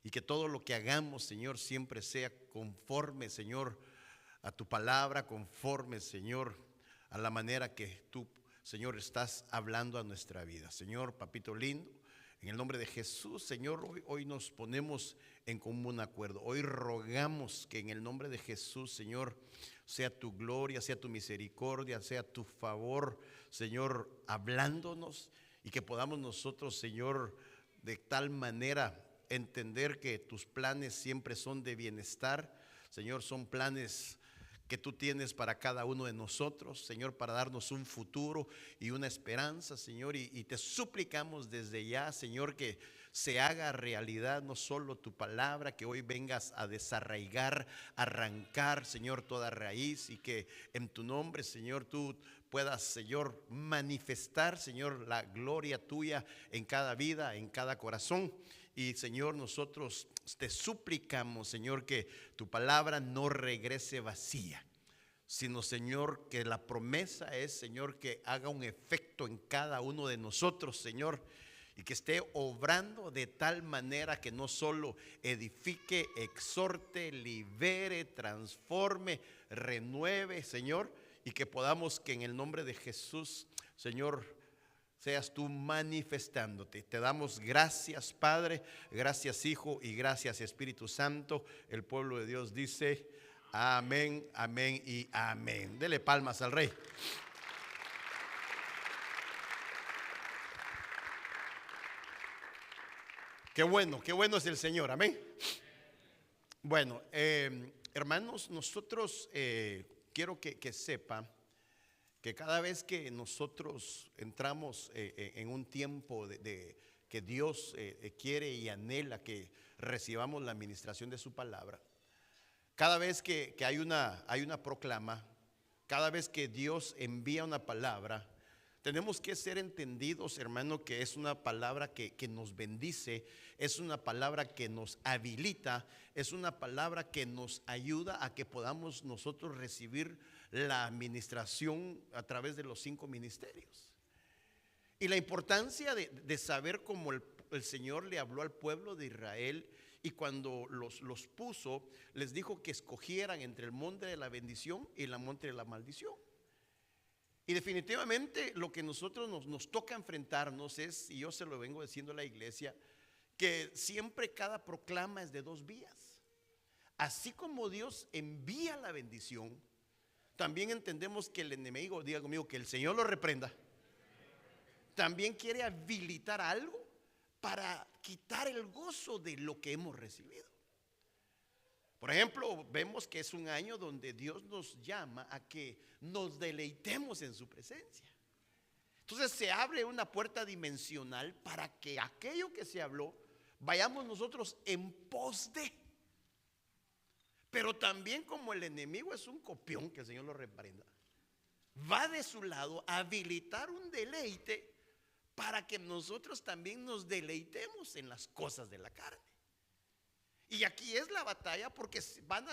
y que todo lo que hagamos, Señor, siempre sea conforme, Señor, a tu palabra, conforme, Señor, a la manera que tú, Señor, estás hablando a nuestra vida. Señor, papito lindo, en el nombre de Jesús, Señor, hoy nos ponemos en común acuerdo. Hoy rogamos que en el nombre de Jesús, Señor, sea tu gloria, sea tu misericordia, sea tu favor, Señor, hablándonos, y que podamos nosotros, Señor, de tal manera entender que tus planes siempre son de bienestar. Señor, son planes que tú tienes para cada uno de nosotros, Señor, para darnos un futuro y una esperanza, Señor, y te suplicamos desde ya, Señor, que se haga realidad no solo tu palabra, que hoy vengas a desarraigar, arrancar, Señor, toda raíz, y que en tu nombre, Señor, tú puedas, Señor, manifestar, Señor, la gloria tuya en cada vida, en cada corazón. Y Señor, nosotros te suplicamos, Señor, que tu palabra no regrese vacía, sino, Señor, que la promesa es, Señor, que haga un efecto en cada uno de nosotros, Señor, y que esté obrando de tal manera que no solo edifique, exhorte, libere, transforme, renueve, Señor, y que podamos, que en el nombre de Jesús, Señor, seas tú manifestándote. Te damos gracias, Padre, gracias, Hijo, y gracias, Espíritu Santo. El pueblo de Dios dice amén, amén y amén. Dele palmas al Rey. Qué bueno es el Señor, amén. Bueno, hermanos, nosotros quiero que sepa que cada vez que nosotros entramos en un tiempo de que Dios quiere y anhela que recibamos la administración de su palabra, cada vez que hay una proclama, cada vez que Dios envía una palabra, tenemos que ser entendidos, hermano, que es una palabra que nos bendice, es una palabra que nos habilita, es una palabra que nos ayuda a que podamos nosotros recibir la administración a través de los 5 ministerios. Y la importancia de saber cómo el Señor le habló al pueblo de Israel, y cuando los puso, les dijo que escogieran entre el monte de la bendición y el monte de la maldición. Y definitivamente lo que nosotros nos toca enfrentarnos es, y yo se lo vengo diciendo a la iglesia, que siempre cada proclama es de 2 vías. Así como Dios envía la bendición, también entendemos que el enemigo, diga conmigo, que el Señor lo reprenda, también quiere habilitar algo para quitar el gozo de lo que hemos recibido. Por ejemplo, vemos que es un año donde Dios nos llama a que nos deleitemos en su presencia. Entonces se abre una puerta dimensional para que aquello que se habló vayamos nosotros en pos de. Pero también, como el enemigo es un copión, que el Señor lo reprenda, va de su lado a habilitar un deleite para que nosotros también nos deleitemos en las cosas de la carne. Y aquí es la batalla, porque se van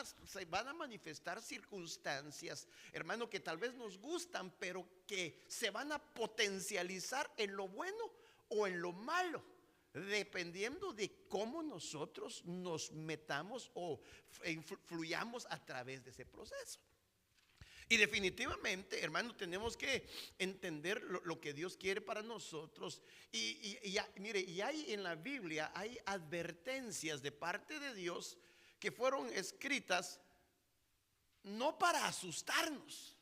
a manifestar circunstancias, hermano, que tal vez nos gustan, pero que se van a potencializar en lo bueno o en lo malo, dependiendo de cómo nosotros nos metamos o fluyamos a través de ese proceso. Y definitivamente, hermano, tenemos que entender lo que Dios quiere para nosotros. Mire, y hay en la Biblia, hay advertencias de parte de Dios que fueron escritas no para asustarnos,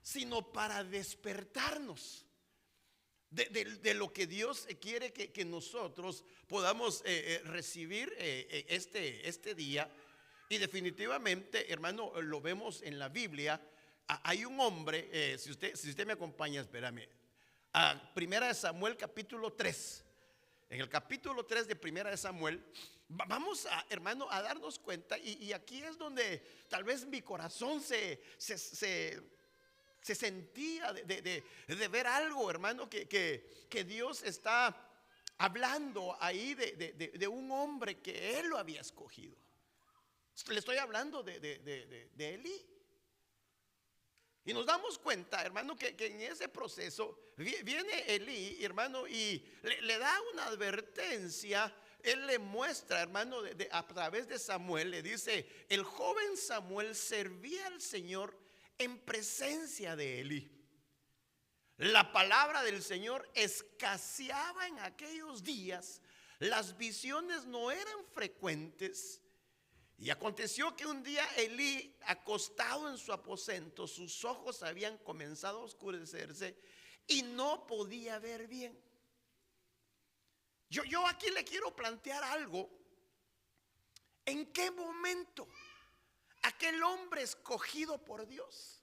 sino para despertarnos de lo que Dios quiere que nosotros podamos recibir este día. Y definitivamente, hermano, lo vemos en la Biblia. Hay un hombre, si usted me acompaña, espérame, a Primera de Samuel capítulo 3. En el capítulo 3 de Primera de Samuel, vamos hermano, a darnos cuenta, y aquí es donde tal vez mi corazón se sentía de ver algo, hermano, que Dios está hablando ahí de un hombre que Él lo había escogido. Le estoy hablando de Elí. Y nos damos cuenta, hermano, que en ese proceso viene Elí, hermano, y le da una advertencia él le muestra, hermano, a través de Samuel, le dice: el joven Samuel servía al Señor en presencia de Elí. La palabra del Señor escaseaba en aquellos días, las visiones no eran frecuentes. Y aconteció que un día Elí, acostado en su aposento, sus ojos habían comenzado a oscurecerse y no podía ver bien. Yo aquí le quiero plantear algo. ¿En qué momento aquel hombre escogido por Dios,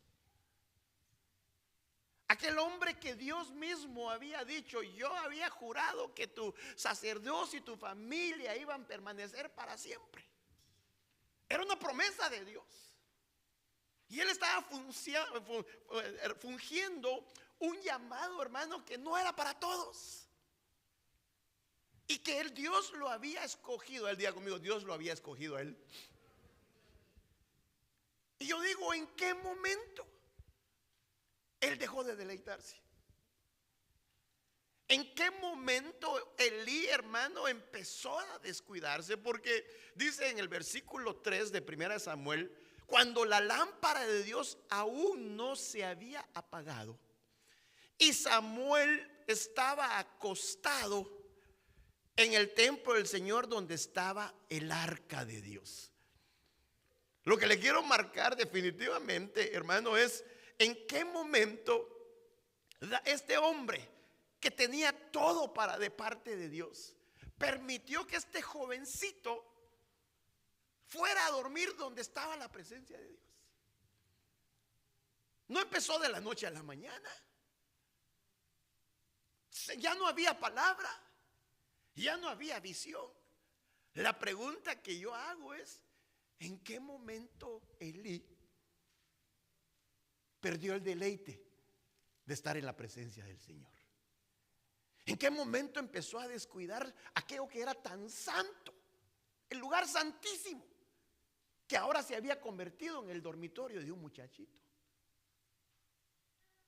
aquel hombre que Dios mismo había dicho: yo había jurado que tu sacerdocio y tu familia iban a permanecer para siempre? Era una promesa de Dios. Y él estaba fungiendo un llamado, hermano, que no era para todos. Y que Dios lo había escogido. Él diga conmigo: Dios lo había escogido a él. Y yo digo: ¿en qué momento él dejó de deleitarse? ¿En qué momento Elí, hermano, empezó a descuidarse? Porque dice en el versículo 3 de 1 Samuel: cuando la lámpara de Dios aún no se había apagado y Samuel estaba acostado en el templo del Señor donde estaba el arca de Dios. Lo que le quiero marcar definitivamente, hermano, es en qué momento este hombre, que tenía todo para de parte de Dios, permitió que este jovencito fuera a dormir donde estaba la presencia de Dios. No empezó de la noche a la mañana. Ya no había palabra, ya no había visión. La pregunta que yo hago es: ¿en qué momento Elí perdió el deleite de estar en la presencia del Señor? ¿En qué momento empezó a descuidar aquello que era tan santo, el lugar santísimo, que ahora se había convertido en el dormitorio de un muchachito?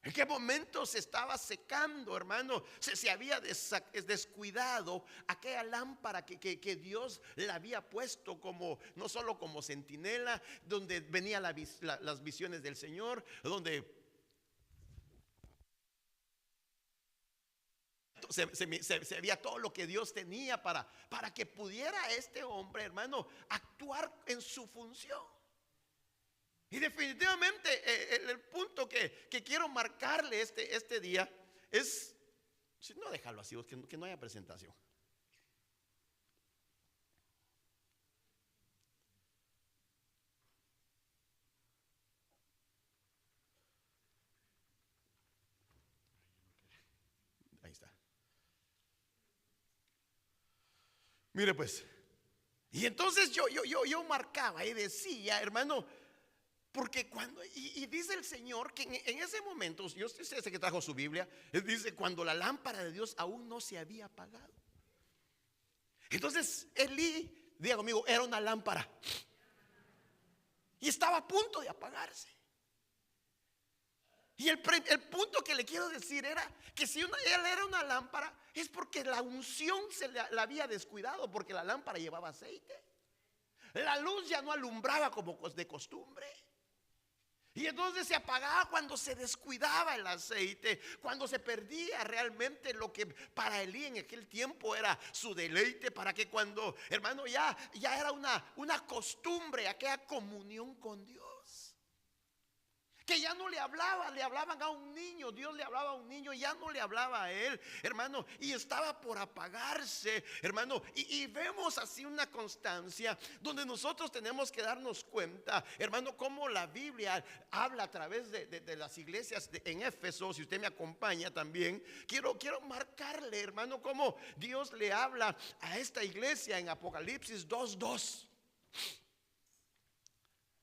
¿En qué momento se estaba secando, hermano? Se había descuidado aquella lámpara que Dios le había puesto como, no solo como centinela, donde venían las visiones del Señor, donde se veía todo lo que Dios tenía para que pudiera este hombre, hermano, actuar en su función. Y definitivamente el punto que quiero marcarle este día es, no, dejarlo así, que no haya presentación. Ahí está. Mire pues, y entonces yo marcaba y decía, hermano, porque cuando, y dice el Señor que en ese momento, yo sé que trajo su Biblia, él dice: cuando la lámpara de Dios aún no se había apagado. Entonces Elí, diga conmigo, era una lámpara y estaba a punto de apagarse. Y el punto que le quiero decir era que si él era una lámpara, es porque la unción la había descuidado, porque la lámpara llevaba aceite. La luz ya no alumbraba como de costumbre. Y entonces se apagaba cuando se descuidaba el aceite, cuando se perdía realmente lo que para Elí en aquel tiempo era su deleite, para que cuando, hermano, ya era una costumbre, aquella comunión con Dios. Que ya no le hablaban a un niño, Dios le hablaba a un niño, ya no le hablaba a él, hermano, y estaba por apagarse, hermano. Y vemos así una constancia donde nosotros tenemos que darnos cuenta, hermano, cómo la Biblia habla a través de las iglesias en Éfeso. Si usted me acompaña también, quiero marcarle, hermano, cómo Dios le habla a esta iglesia en Apocalipsis 2:2.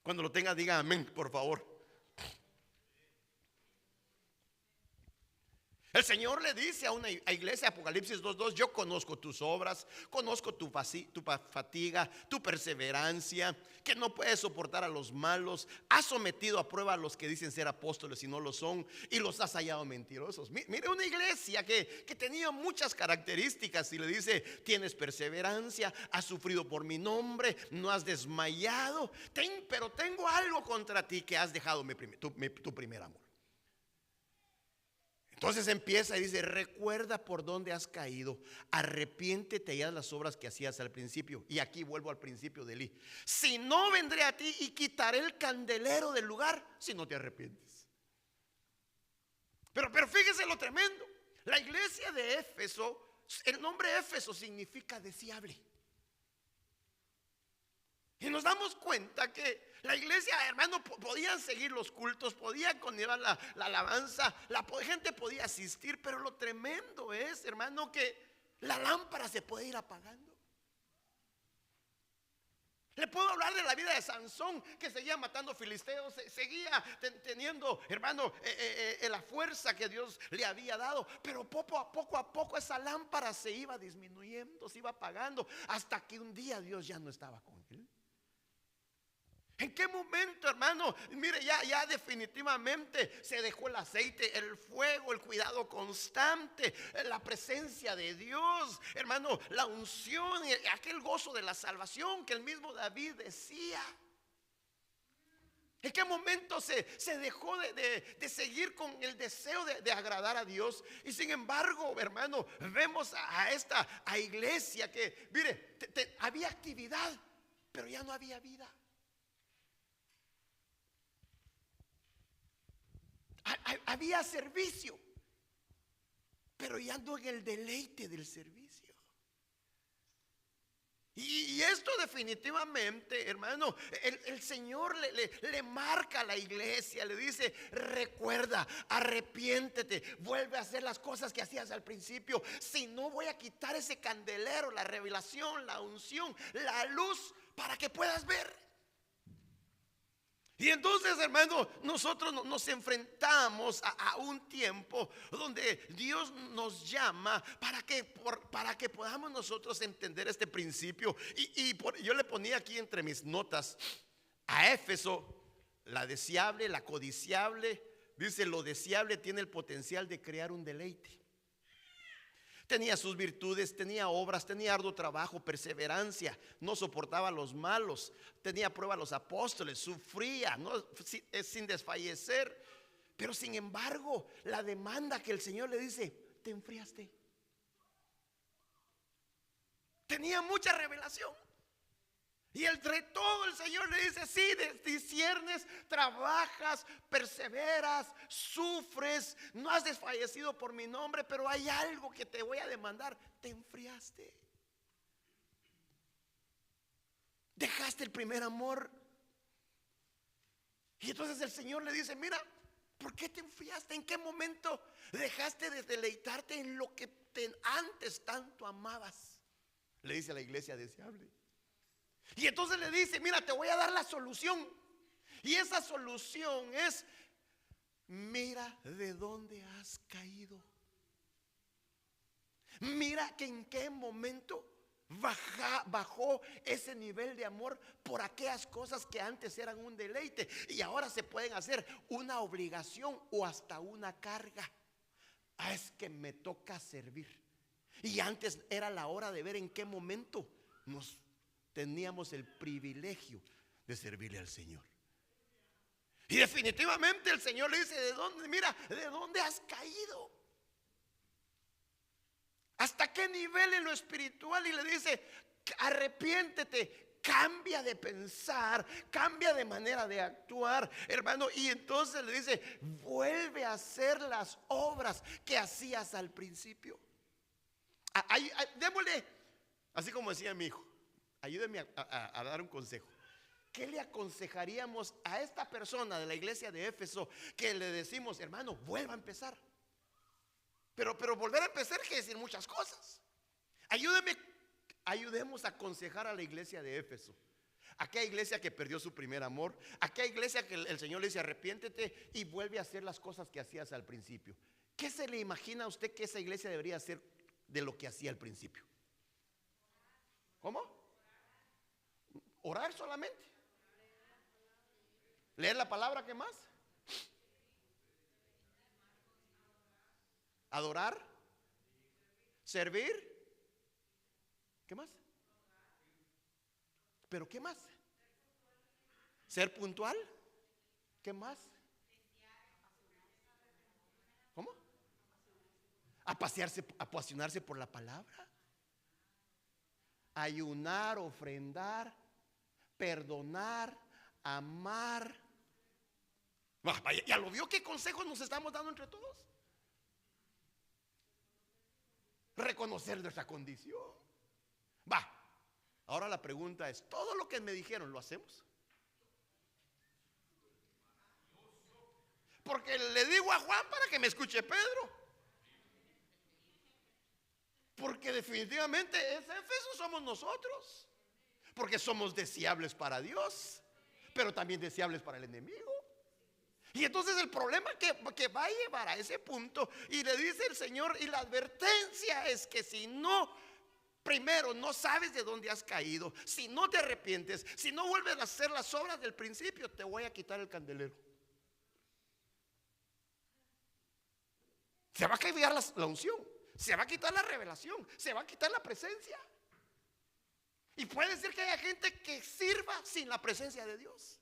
Cuando lo tenga, diga amén, por favor. El Señor le dice a una iglesia, Apocalipsis 2:2, yo conozco tus obras, conozco tu fatiga, tu perseverancia, que no puedes soportar a los malos, has sometido a prueba a los que dicen ser apóstoles y no lo son, y los has hallado mentirosos. Mire, una iglesia que tenía muchas características y le dice, tienes perseverancia, has sufrido por mi nombre, no has desmayado, pero tengo algo contra ti, que has dejado tu primer amor. Entonces empieza y dice, recuerda por dónde has caído, arrepiéntete y haz las obras que hacías al principio. Y aquí vuelvo al principio de Eli. Si no, vendré a ti y quitaré el candelero del lugar si no te arrepientes. Pero fíjese lo tremendo. La iglesia de Éfeso, el nombre Éfeso significa deseable. Y nos damos cuenta que la iglesia, hermano, podían seguir los cultos, podían continuar la alabanza, la gente podía asistir, pero lo tremendo es, hermano, que la lámpara se puede ir apagando. Le puedo hablar de la vida de Sansón, que seguía matando filisteos, seguía teniendo, hermano, la fuerza que Dios le había dado, pero poco a poco esa lámpara se iba disminuyendo, se iba apagando, hasta que un día Dios ya no estaba con él. ¿En qué momento, hermano? Mire, ya definitivamente se dejó el aceite, el fuego, el cuidado constante, la presencia de Dios, hermano, la unción, aquel gozo de la salvación que el mismo David decía. ¿En qué momento se dejó de seguir con el deseo de agradar a Dios? Y sin embargo, hermano, vemos a esta iglesia que, mire, había actividad, pero ya no había vida. Había servicio, pero ya no en el deleite del servicio. Y esto definitivamente, hermano, el Señor le marca a la iglesia, le dice, recuerda, arrepiéntete, vuelve a hacer las cosas que hacías al principio. Si no, voy a quitar ese candelero, la revelación, la unción, la luz, para que puedas ver. Y entonces, hermano, nosotros nos enfrentamos a un tiempo donde Dios nos llama para que podamos nosotros entender este principio. Yo le ponía aquí entre mis notas a Éfeso, la deseable, la codiciable. Dice, lo deseable tiene el potencial de crear un deleite. Tenía sus virtudes, tenía obras, tenía arduo trabajo, perseverancia, no soportaba a los malos, tenía prueba a los apóstoles, sufría, sin desfallecer. Pero sin embargo, la demanda que el Señor le dice, te enfriaste. Tenía mucha revelación. Y entre todo el Señor le dice, sí, disciernes, trabajas, perseveras, sufres, no has desfallecido por mi nombre, pero hay algo que te voy a demandar, te enfriaste. Dejaste el primer amor. Y entonces el Señor le dice, mira, ¿por qué te enfriaste? ¿En qué momento dejaste de deleitarte en lo que antes tanto amabas? Le dice a la iglesia deseable. Y entonces le dice, mira, te voy a dar la solución. Y esa solución es, mira de dónde has caído. Mira que en qué momento bajó ese nivel de amor por aquellas cosas que antes eran un deleite y ahora se pueden hacer una obligación o hasta una carga. Es que me toca servir. Y antes era la hora de ver en qué momento teníamos el privilegio de servirle al Señor. Y definitivamente el Señor le dice, ¿de dónde? Mira, ¿de dónde has caído? ¿Hasta qué nivel en lo espiritual? Y le dice, arrepiéntete, cambia de pensar, cambia de manera de actuar, hermano. Y entonces le dice, vuelve a hacer las obras que hacías al principio. Démosle, así como decía mi hijo, ayúdeme a dar un consejo. ¿Qué le aconsejaríamos a esta persona de la iglesia de Éfeso que le decimos, hermano, vuelva a empezar? Pero volver a empezar quiere decir muchas cosas. Ayudemos a aconsejar a la iglesia de Éfeso, aquella iglesia que perdió su primer amor, aquella iglesia que el Señor le dice, arrepiéntete y vuelve a hacer las cosas que hacías al principio. ¿Qué se le imagina a usted que esa iglesia debería hacer de lo que hacía al principio? ¿Cómo? Orar solamente. Leer la palabra, ¿qué más? Adorar. Servir. ¿Qué más? ¿Pero qué más? Ser puntual. ¿Qué más? ¿Cómo? Apasionarse por la palabra. Ayunar, ofrendar, perdonar, amar. Ya lo vio, qué consejos nos estamos dando entre todos. Reconocer nuestra condición. Ahora la pregunta es, ¿todo lo que me dijeron lo hacemos? Porque le digo a Juan para que me escuche Pedro. Porque definitivamente ese Éfeso somos nosotros. Porque somos deseables para Dios, pero también deseables para el enemigo. Y entonces el problema que va a llevar a ese punto, y le dice el Señor, y la advertencia es que si no, primero no sabes de dónde has caído, si no te arrepientes, si no vuelves a hacer las obras del principio, te voy a quitar el candelero. Se va a cambiar la unción, se va a quitar la revelación, se va a quitar la presencia. Y puede ser que haya gente que sirva sin la presencia de Dios.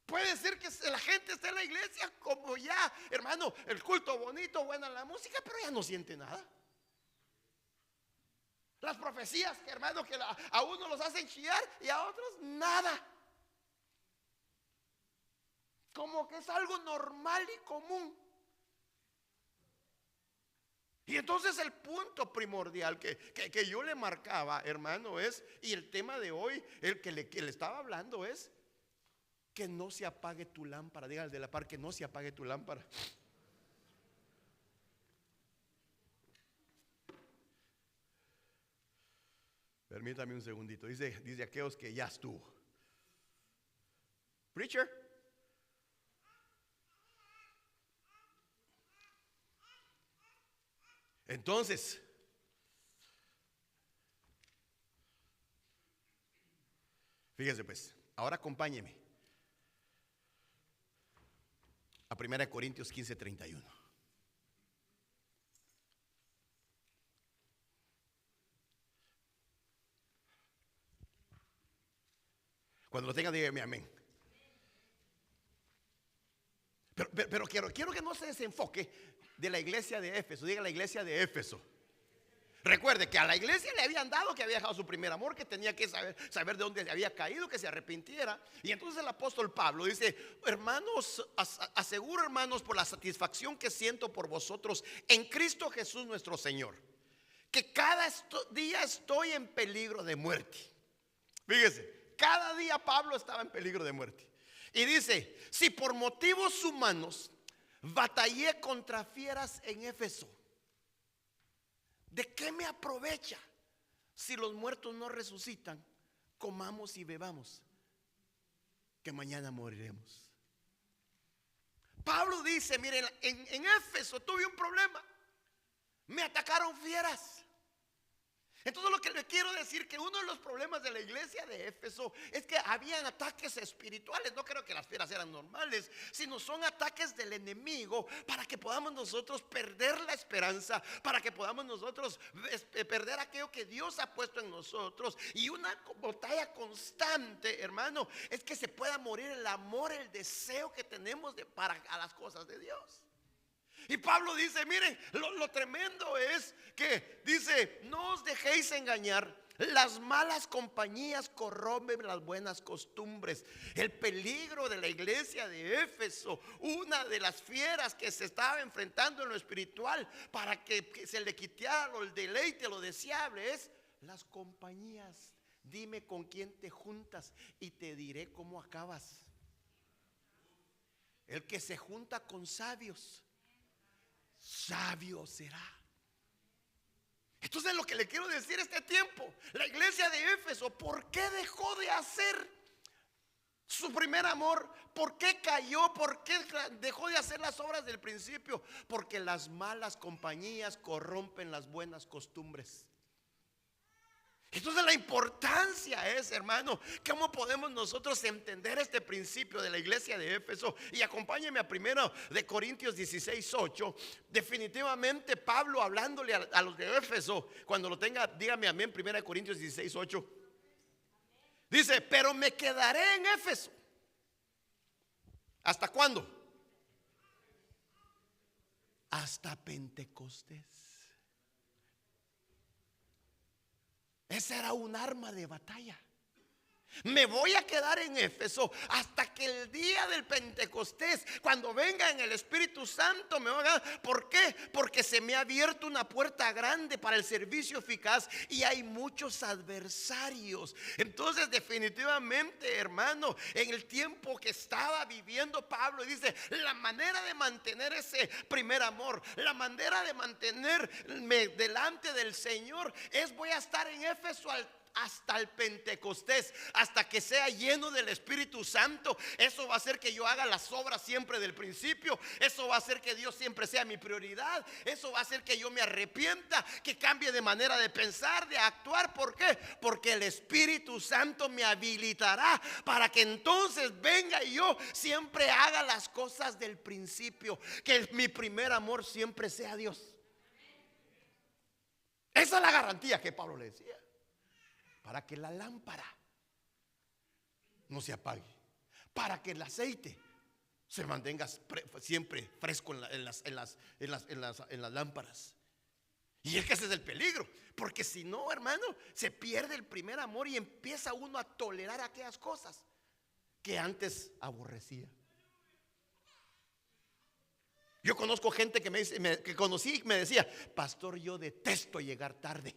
Puede ser que la gente esté en la iglesia como ya, hermano, el culto bonito, buena la música, pero ya no siente nada. Las profecías, que hermano, que a unos los hacen chillar y a otros nada. Como que es algo normal y común. Y entonces el punto primordial que yo le marcaba, hermano, es, y el tema de hoy, el que le estaba hablando es, que no se apague tu lámpara. Dígale al de la par que no se apague tu lámpara. Permítame un segundito. Dice aquellos que ya estuvo. Preacher. Entonces, fíjese pues, ahora acompáñeme a 1 Corintios 15:31. Cuando lo tenga, dígame amén. Pero quiero que no se desenfoque de la iglesia de Éfeso. Diga la iglesia de Éfeso. Recuerde que a la iglesia le habían dado que había dejado su primer amor, que tenía que saber de dónde había caído, que se arrepintiera. Y entonces el apóstol Pablo dice: hermanos, aseguro, hermanos, por la satisfacción que siento por vosotros en Cristo Jesús nuestro Señor, que cada día estoy en peligro de muerte. Fíjese, cada día Pablo estaba en peligro de muerte. Y dice: si por motivos humanos batallé contra fieras en Éfeso, ¿de qué me aprovecha si los muertos no resucitan? Comamos y bebamos, que mañana moriremos. Pablo dice: miren, en Éfeso tuve un problema, me atacaron fieras. Entonces lo que le quiero decir, que uno de los problemas de la iglesia de Éfeso es que habían ataques espirituales. No creo que las fieras eran normales, sino son ataques del enemigo para que podamos nosotros perder la esperanza, para que podamos nosotros perder aquello que Dios ha puesto en nosotros. Y una batalla constante, hermano, es que se pueda morir el amor, el deseo que tenemos para a las cosas de Dios. Y Pablo dice: miren, lo tremendo es que dice: no os dejéis engañar, las malas compañías corrompen las buenas costumbres. El peligro de la iglesia de Éfeso, una de las fieras que se estaba enfrentando en lo espiritual para que se le quitara el deleite, lo deseable, es las compañías. Dime con quién te juntas y te diré cómo acabas. El que se junta con sabios, sabio será. Entonces lo que le quiero decir este tiempo, la iglesia de Éfeso, ¿por qué dejó de hacer Su primer amor, ¿por qué cayó? ¿Por qué dejó de hacer las obras del principio? Porque las malas compañías corrompen las buenas costumbres. Entonces la importancia es, hermano, ¿cómo podemos nosotros entender este principio de la iglesia de Éfeso? Y acompáñenme a 1 Corintios 16:8. Definitivamente Pablo hablándole a los de Éfeso, cuando lo tenga, dígame amén. 1 Corintios 16:8 dice: pero me quedaré en Éfeso. ¿Hasta cuándo? Hasta Pentecostés. Esa era un arma de batalla. Me voy a quedar en Éfeso hasta que el día del Pentecostés, cuando venga en el Espíritu Santo, me va a dar. ¿Por qué? Porque se me ha abierto una puerta grande para el servicio eficaz y hay muchos adversarios. Entonces, definitivamente, hermano, en el tiempo que estaba viviendo Pablo, dice: la manera de mantener ese primer amor, la manera de mantenerme delante del Señor es: voy a estar en Éfeso hasta el Pentecostés, hasta que sea lleno del Espíritu Santo. Eso va a hacer que yo haga las obras siempre del principio. Eso va a hacer que Dios siempre sea mi prioridad. Eso va a hacer que yo me arrepienta, que cambie de manera de pensar, de actuar. ¿Por qué? Porque el Espíritu Santo me habilitará para que entonces venga y yo siempre haga las cosas del principio. Que mi primer amor siempre sea Dios. Esa es la garantía que Pablo le decía, para que la lámpara no se apague, para que el aceite se mantenga siempre fresco en las lámparas. Y es que ese es el peligro, porque si no, hermano, se pierde el primer amor y empieza uno a tolerar aquellas cosas que antes aborrecía. Yo conozco gente que que conocí y me decía: pastor, yo detesto llegar tarde.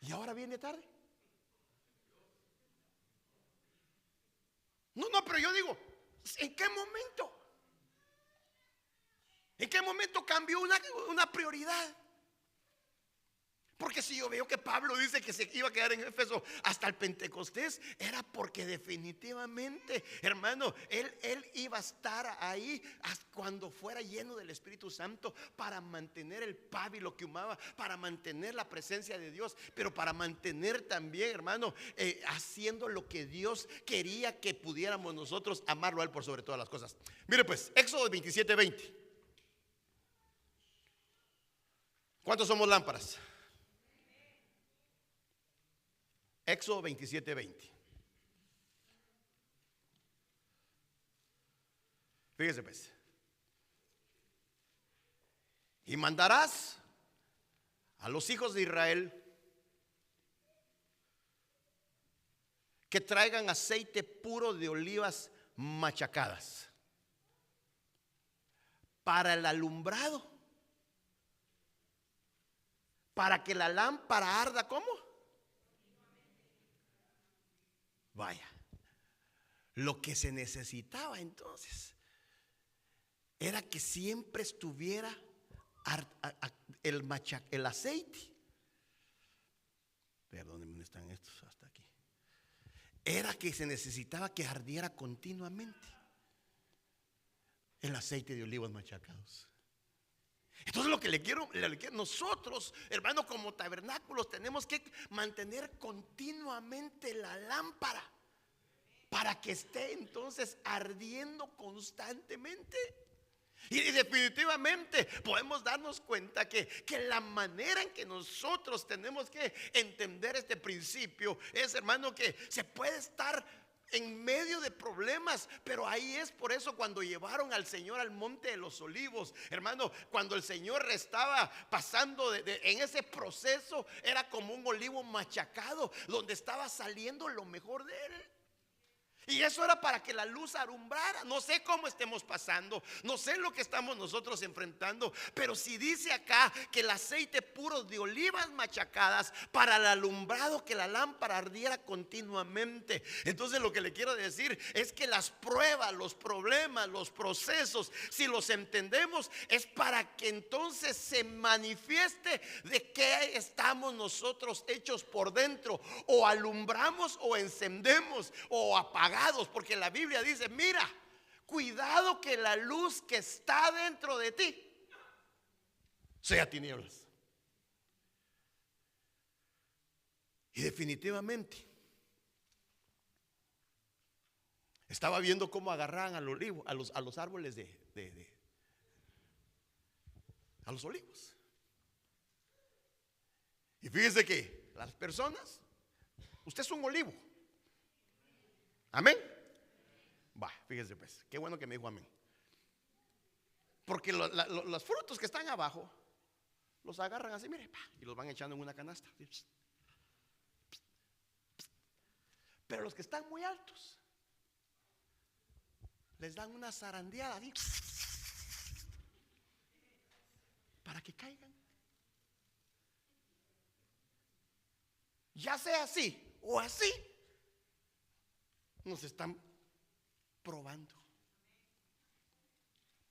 Y ahora viene tarde. No, pero yo digo, ¿en qué momento? ¿En qué momento cambió una prioridad? Porque si yo veo que Pablo dice que se iba a quedar en Éfeso hasta el Pentecostés, era porque definitivamente, hermano, él iba a estar ahí cuando fuera lleno del Espíritu Santo, para mantener el pábilo que humaba, para mantener la presencia de Dios, pero para mantener también, hermano, haciendo lo que Dios quería que pudiéramos nosotros amarlo a Él por sobre todas las cosas. Mire pues, Éxodo 27:20. ¿Cuántos somos lámparas? Éxodo 27:20. Fíjese pues: y mandarás a los hijos de Israel que traigan aceite puro de olivas machacadas para el alumbrado, para que la lámpara arda. ¿Cómo? Vaya, lo que se necesitaba entonces era que siempre estuviera el aceite. Perdónenme, ¿dónde están estos? Hasta aquí. Era que se necesitaba que ardiera continuamente el aceite de olivas machacados. Entonces lo que le quiero, nosotros, hermano, como tabernáculos, tenemos que mantener continuamente la lámpara para que esté entonces ardiendo constantemente. Y definitivamente podemos darnos cuenta que la manera en que nosotros tenemos que entender este principio es, hermano, que se puede estar en medio de problemas, pero ahí es por eso cuando llevaron al Señor al monte de los olivos, hermano, cuando el Señor estaba pasando en ese proceso, era como un olivo machacado donde estaba saliendo lo mejor de él. Y eso era para que la luz alumbrara. No sé cómo estemos pasando, no sé lo que estamos nosotros enfrentando, pero si dice acá que el aceite puro de olivas machacadas para el alumbrado, que la lámpara ardiera continuamente. Entonces lo que le quiero decir es que las pruebas, los problemas, los procesos, si los entendemos, es para que entonces se manifieste de qué estamos nosotros hechos por dentro. O alumbramos o encendemos o apagamos. Porque la Biblia dice: mira, cuidado que la luz que está dentro de ti sea tinieblas. Y definitivamente estaba viendo cómo agarraban al olivo, a los árboles a los olivos. Y fíjese que las personas, usted es un olivo. Amén. Va, fíjese pues, qué bueno que me dijo amén. Porque los frutos que están abajo los agarran así, mire, y los van echando en una canasta. Pero los que están muy altos les dan una zarandeada así, para que caigan. Ya sea así o así, nos están probando.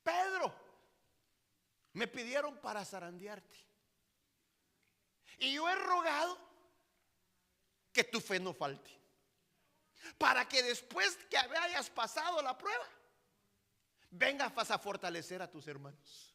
Pedro, me pidieron para zarandearte, y yo he rogado que tu fe no falte, para que después que hayas pasado la prueba, vengas a fortalecer a tus hermanos.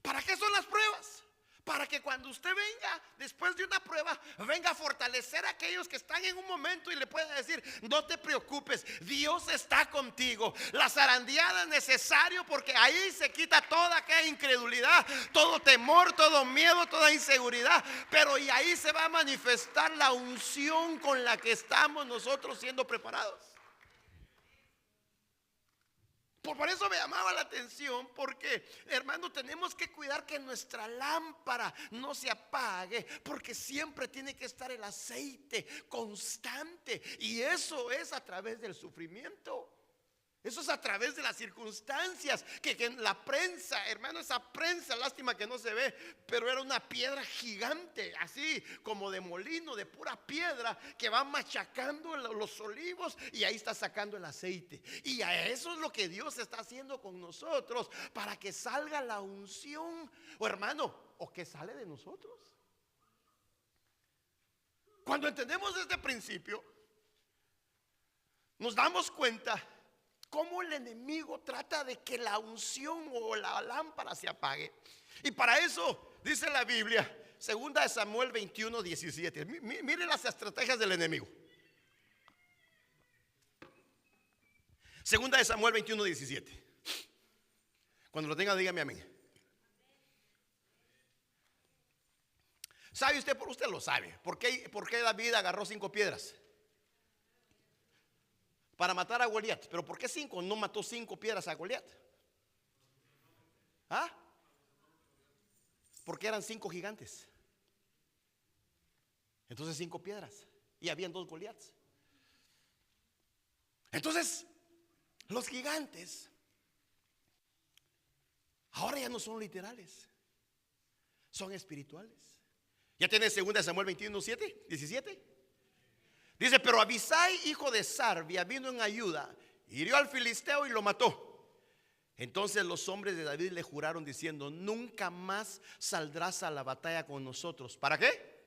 ¿Para qué son las pruebas? Para que cuando usted venga después de una prueba, venga a fortalecer a aquellos que están en un momento y le pueda decir: no te preocupes, Dios está contigo. La zarandeada es necesario, porque ahí se quita toda aquella incredulidad, todo temor, todo miedo, toda inseguridad. Pero y ahí se va a manifestar la unción con la que estamos nosotros siendo preparados. Por eso me llamaba la atención, porque, hermano, tenemos que cuidar que nuestra lámpara no se apague, porque siempre tiene que estar el aceite constante. Y eso es a través del sufrimiento. Eso es a través de las circunstancias que la prensa, hermano, esa prensa, lástima que no se ve, pero era una piedra gigante, así como de molino, de pura piedra, que va machacando los olivos, y ahí está sacando el aceite. Y a eso es lo que Dios está haciendo con nosotros, para que salga la unción, o hermano, o que sale de nosotros. Cuando entendemos este principio, nos damos cuenta cómo el enemigo trata de que la unción o la lámpara se apague. Y para eso dice la Biblia, 2 Samuel 21:17. Mire las estrategias del enemigo. 2 Samuel 21:17. Cuando lo tenga, dígame amén. ¿Sabe usted? Por usted lo sabe. ¿Por qué David agarró 5 piedras? Para matar a Goliat. Pero ¿por qué 5? No mató 5 piedras a Goliat. ¿Ah? Porque eran 5 gigantes. Entonces 5 piedras. Y habían 2 Goliats. Entonces los gigantes ahora ya no son literales, son espirituales. ¿Ya tiene 2 Samuel 21:17? Dice: pero Abisai, hijo de Sarbia, vino en ayuda, hirió al filisteo y lo mató. Entonces los hombres de David le juraron diciendo: nunca más saldrás a la batalla con nosotros. ¿Para qué?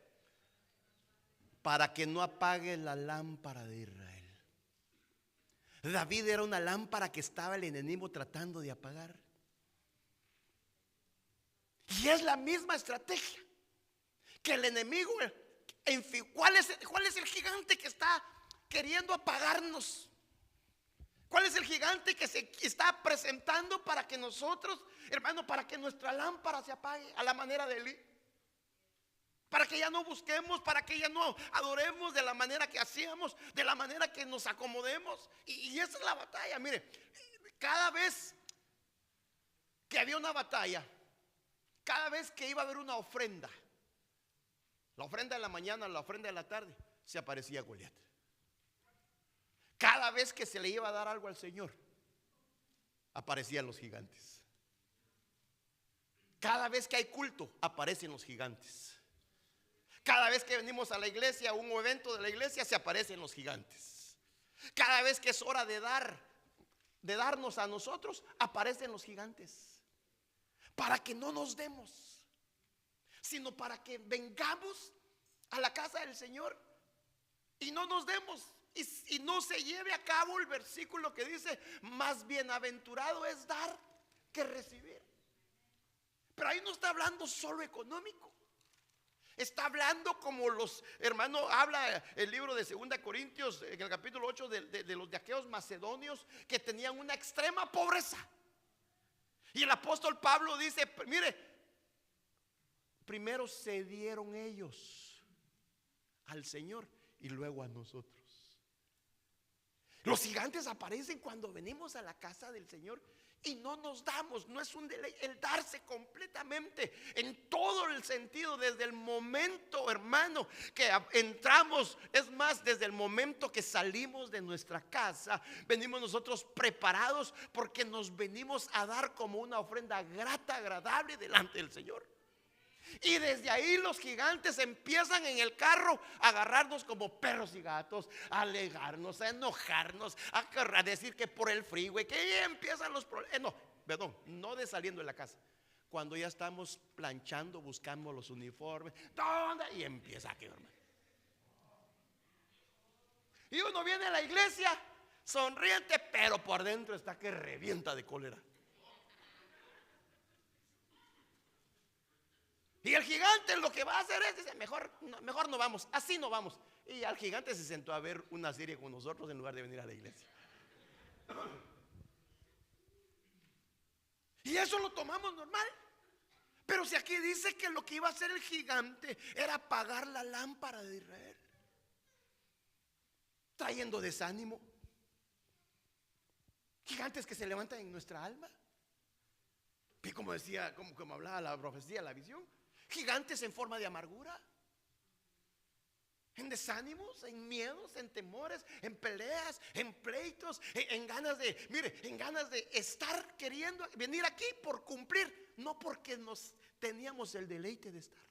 Para que no apague la lámpara de Israel. David era una lámpara que estaba el enemigo tratando de apagar. Y es la misma estrategia que el enemigo. En fin, ¿cuál es el gigante que está queriendo apagarnos? ¿Cuál es el gigante que se está presentando para que nosotros, hermano, para que nuestra lámpara se apague a la manera de Elí? Para que ya no busquemos, para que ya no adoremos de la manera que hacíamos, de la manera que nos acomodemos. Y esa es la batalla. Mire, cada vez que había una batalla, cada vez que iba a haber una ofrenda, la ofrenda de la mañana, la ofrenda de la tarde, se aparecía Goliat. Cada vez que se le iba a dar algo al Señor, aparecían los gigantes. Cada vez que hay culto, aparecen los gigantes. Cada vez que venimos a la iglesia, a un evento de la iglesia, se aparecen los gigantes. Cada vez que es hora de darnos a nosotros, aparecen los gigantes. Para que no nos demos, sino para que vengamos a la casa del Señor y no nos demos. Y no se lleve a cabo el versículo que dice: más bienaventurado es dar que recibir. Pero ahí no está hablando solo económico. Está hablando, como los hermanos, habla el libro de 2 Corintios en el capítulo 8 de los de aquellos macedonios que tenían una extrema pobreza. Y el apóstol Pablo dice: mire, primero se dieron ellos al Señor y luego a nosotros. Los gigantes aparecen cuando venimos a la casa del Señor y no nos damos. No es un deleite el darse completamente, en todo el sentido, desde el momento, hermano, que entramos. Es más, desde el momento que salimos de nuestra casa, venimos nosotros preparados, porque nos venimos a dar como una ofrenda grata, agradable delante del Señor. Y desde ahí los gigantes empiezan en el carro a agarrarnos como perros y gatos, a alegarnos, a enojarnos, a decir que por el freeway, que ya empiezan los problemas. No de saliendo de la casa. Cuando ya estamos planchando, buscando los uniformes, ¿dónde? Y empieza aquí, hermano. Y uno viene a la iglesia sonriente, pero por dentro está que revienta de cólera. Y el gigante lo que va a hacer es: dice, mejor no vamos, así no vamos. Y al gigante se sentó a ver una serie con nosotros en lugar de venir a la iglesia. Y eso lo tomamos normal. Pero si aquí dice que lo que iba a hacer el gigante era apagar la lámpara de Israel, trayendo desánimo. Gigantes que se levantan en nuestra alma. Y como decía, como hablaba la profecía, la visión, gigantes en forma de amargura, en desánimos, en miedos, en temores, en peleas, en pleitos, en ganas de estar queriendo venir aquí por cumplir, no porque nos teníamos el deleite de estar.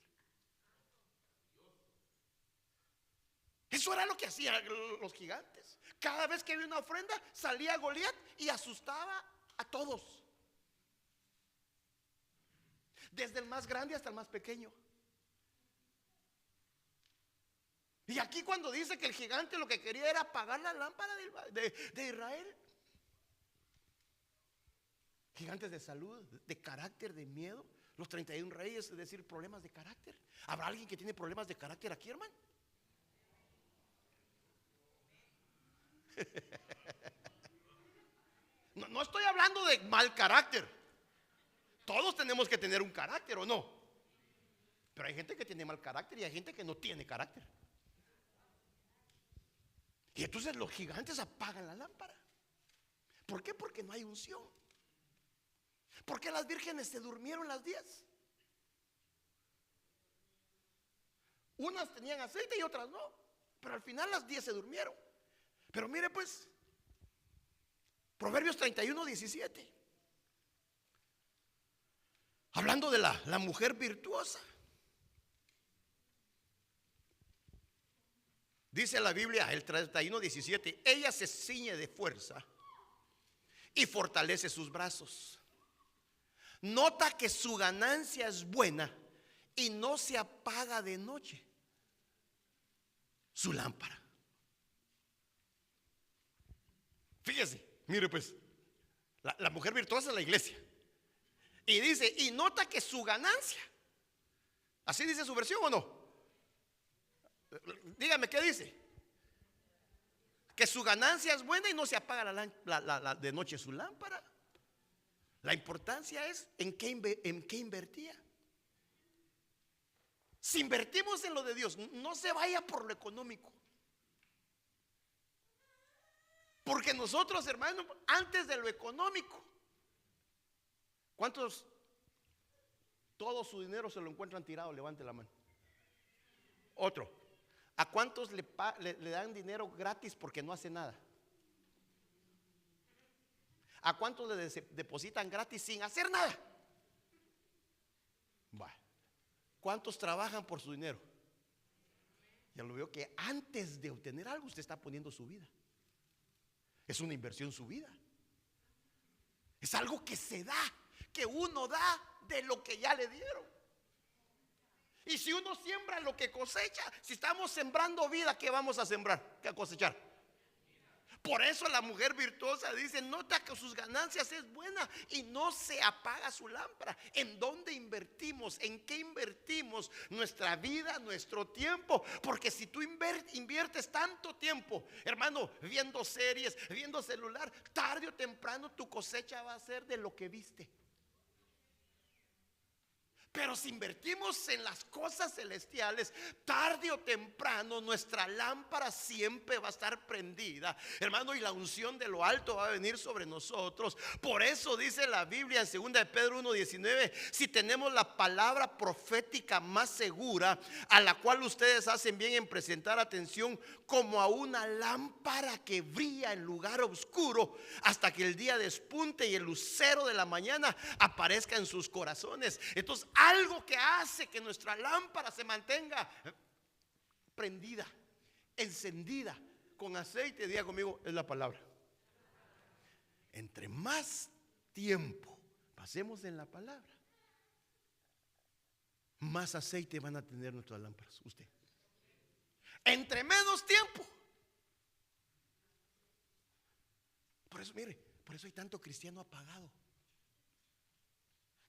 Eso era lo que hacían los gigantes. Cada vez que había una ofrenda, salía Goliat y asustaba a todos, desde el más grande hasta el más pequeño. Y aquí cuando dice que el gigante lo que quería era apagar la lámpara de Israel. Gigantes de salud, de carácter, de miedo. Los 31 reyes, es decir, problemas de carácter. ¿Habrá alguien que tiene problemas de carácter aquí, hermano? No estoy hablando de mal carácter. Todos tenemos que tener un carácter, ¿o no? Pero hay gente que tiene mal carácter y hay gente que no tiene carácter. Y entonces los gigantes apagan la lámpara. ¿Por qué? Porque no hay unción. ¿Por qué las vírgenes se durmieron las 10? Unas tenían aceite y otras no. Pero al final las 10 se durmieron. Pero mire pues, Proverbios 31:17. Hablando de la mujer virtuosa. Dice la Biblia, el 31:17, ella se ciñe de fuerza y fortalece sus brazos. Nota que su ganancia es buena y no se apaga de noche su lámpara. Fíjese, mire pues, la mujer virtuosa es la iglesia. Y dice, y nota que su ganancia, ¿así dice su versión o no? Dígame, ¿qué dice? Que su ganancia es buena y no se apaga de noche su lámpara. La importancia es en qué invertía. Si invertimos en lo de Dios, no se vaya por lo económico. Porque nosotros, hermanos, antes de lo económico, ¿cuántos todo su dinero se lo encuentran tirado? Levante la mano. Otro. ¿A cuántos le dan dinero gratis porque no hace nada? ¿A cuántos le depositan gratis sin hacer nada? Bueno, ¿cuántos trabajan por su dinero? Ya lo veo que antes de obtener algo usted está poniendo su vida. Es una inversión su vida. Es algo que se da, que uno da de lo que ya le dieron. Y si uno siembra lo que cosecha, si estamos sembrando vida, ¿qué vamos a sembrar? ¿Qué a cosechar? Por eso la mujer virtuosa dice: nota que sus ganancias es buena y no se apaga su lámpara. ¿En dónde invertimos? ¿En qué invertimos nuestra vida, nuestro tiempo? Porque si tú inviertes tanto tiempo, hermano, viendo series, viendo celular, tarde o temprano tu cosecha va a ser de lo que viste. Pero si invertimos en las cosas celestiales, tarde o temprano nuestra lámpara siempre va a estar prendida, hermano, y la unción de lo alto va a venir sobre nosotros. Por eso dice la Biblia en 2 de Pedro 1:19: si tenemos la palabra profética más segura, a la cual ustedes hacen bien en presentar atención, como a una lámpara que brilla en lugar oscuro, hasta que el día despunte y el lucero de la mañana aparezca en sus corazones. Entonces, algo que hace que nuestra lámpara se mantenga prendida, encendida con aceite, diga conmigo, es la palabra. Entre más tiempo pasemos en la palabra, más aceite van a tener nuestras lámparas. Usted. Entre menos tiempo. Por eso, mire, por eso hay tanto cristiano apagado,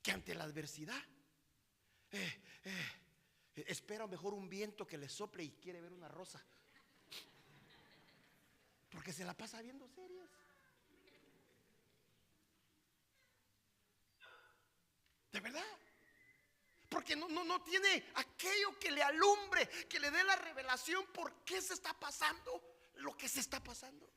que ante la adversidad espera mejor un viento que le sople y quiere ver una rosa, porque se la pasa viendo series. De verdad. Porque no tiene aquello que le alumbre, que le dé la revelación por qué se está pasando lo que se está pasando.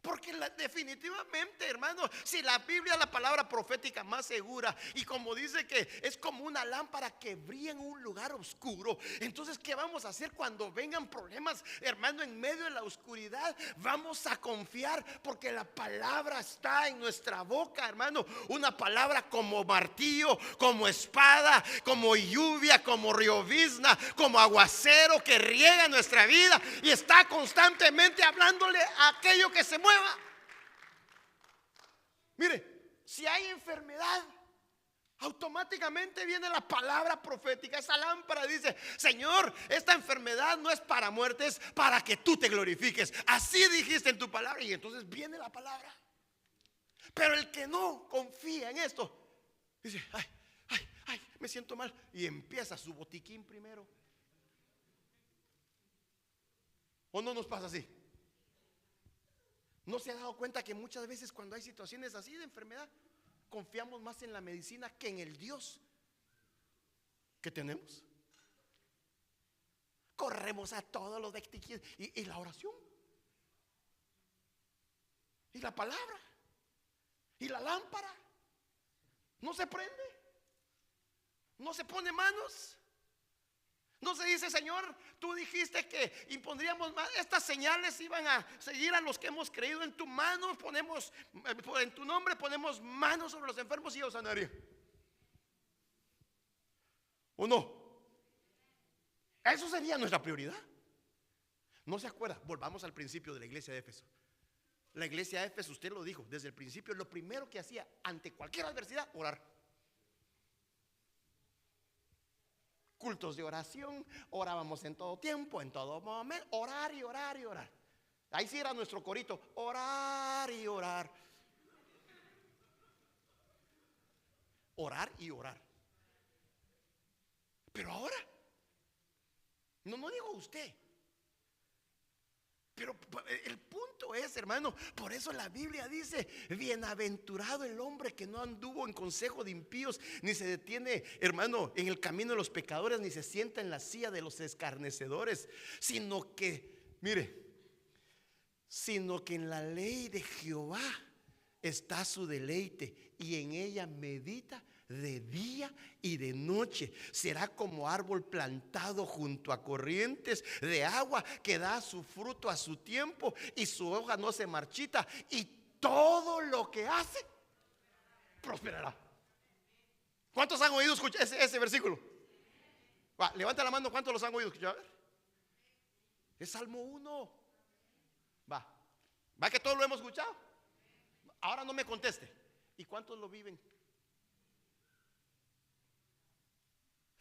Porque definitivamente, hermano, si la Biblia es la palabra profética más segura, y como dice que es como una lámpara que brilla en un lugar oscuro, entonces ¿qué vamos a hacer cuando vengan problemas, hermano, en medio de la oscuridad? Vamos a confiar, porque la palabra está en nuestra boca, hermano. Una palabra como martillo, como espada, como lluvia, como llovizna, como aguacero que riega nuestra vida y está constantemente hablándole a aquello que se mueve. Mire, si hay enfermedad, automáticamente viene la palabra profética. Esa lámpara dice: Señor, esta enfermedad no es para muerte, es para que tú te glorifiques. Así dijiste en tu palabra. Y entonces viene la palabra. Pero el que no confía en esto dice: ay, me siento mal, y empieza su botiquín primero. ¿O no nos pasa así? ¿No se ha dado cuenta que muchas veces cuando hay situaciones así de enfermedad, confiamos más en la medicina que en el Dios que tenemos? Corremos a todos los de y la oración, y la palabra, y la lámpara no se prende, no se pone manos. No se dice: Señor, tú dijiste que impondríamos más. Estas señales iban a seguir a los que hemos creído en tu mano. Ponemos en tu nombre, ponemos manos sobre los enfermos y ellos sanarían. ¿O no? Eso sería nuestra prioridad. ¿No se acuerda? Volvamos al principio de la iglesia de Éfeso. La iglesia de Éfeso, usted lo dijo desde el principio, lo primero que hacía ante cualquier adversidad: orar. Cultos de oración, orábamos en todo tiempo, en todo momento, orar y orar y orar. Ahí sí era nuestro corito: orar y orar. Orar y orar. Pero ahora, no digo usted, pero el punto es, hermano, por eso la Biblia dice: bienaventurado el hombre que no anduvo en consejo de impíos, ni se detiene, hermano, en el camino de los pecadores, ni se sienta en la silla de los escarnecedores, sino que, mire, sino que en la ley de Jehová está su deleite, y en ella medita de día y de noche. Será como árbol plantado junto a corrientes de agua, que da su fruto a su tiempo, y su hoja no se marchita, y todo lo que hace prosperará. ¿Cuántos han oído escuchar ese versículo? Va, levanta la mano, ¿cuántos los han oído escuchar? A ver. Es Salmo 1. Va que todos lo hemos escuchado. Ahora no me conteste. ¿Y cuántos lo viven?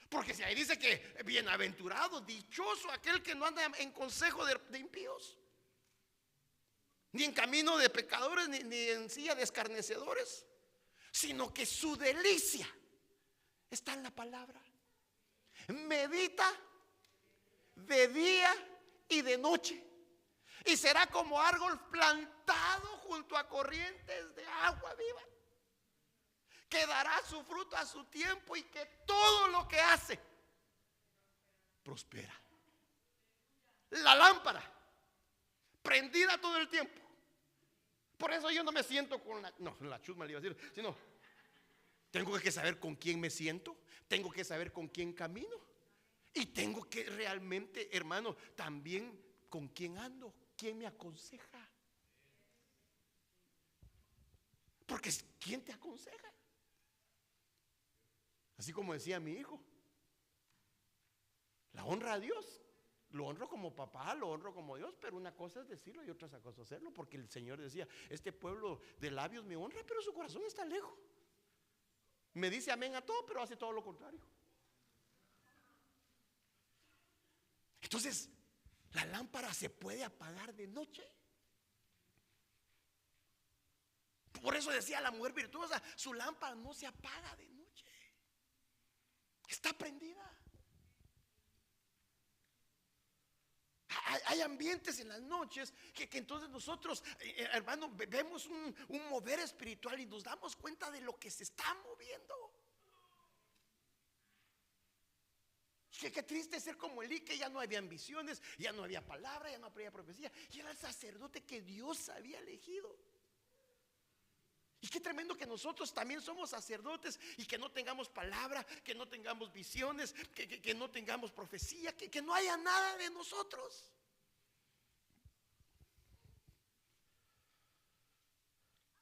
Porque si ahí dice que bienaventurado, dichoso aquel que no anda en consejo de impíos, ni en camino de pecadores, ni en silla de escarnecedores, sino que su delicia está en la palabra. Medita de día y de noche, y será como árbol plantado junto a corrientes de agua viva, que dará su fruto a su tiempo, y que todo lo que hace prospera. La lámpara prendida todo el tiempo. Por eso yo no me siento con la chusma le iba a decir, sino tengo que saber con quién me siento, tengo que saber con quién camino, y tengo que realmente, hermano, también con quién ando, quién me aconseja. Porque ¿quién te aconseja? Así como decía mi hijo, la honra a Dios, lo honro como papá, lo honro como Dios, pero una cosa es decirlo y otra cosa es hacerlo, porque el Señor decía, este pueblo de labios me honra, pero su corazón está lejos. Me dice amén a todo, pero hace todo lo contrario. Entonces, la lámpara se puede apagar de noche. Por eso decía la mujer virtuosa, su lámpara no se apaga de noche, está prendida. Hay ambientes en las noches que entonces nosotros, hermano, vemos un mover espiritual y nos damos cuenta de lo que se está moviendo. Qué triste ser como Elí, que ya no había ambiciones, ya no había palabra, ya no había profecía, y era el sacerdote que Dios había elegido. Y qué tremendo que nosotros también somos sacerdotes y que no tengamos palabra, que no tengamos visiones, que no tengamos profecía, que no haya nada de nosotros.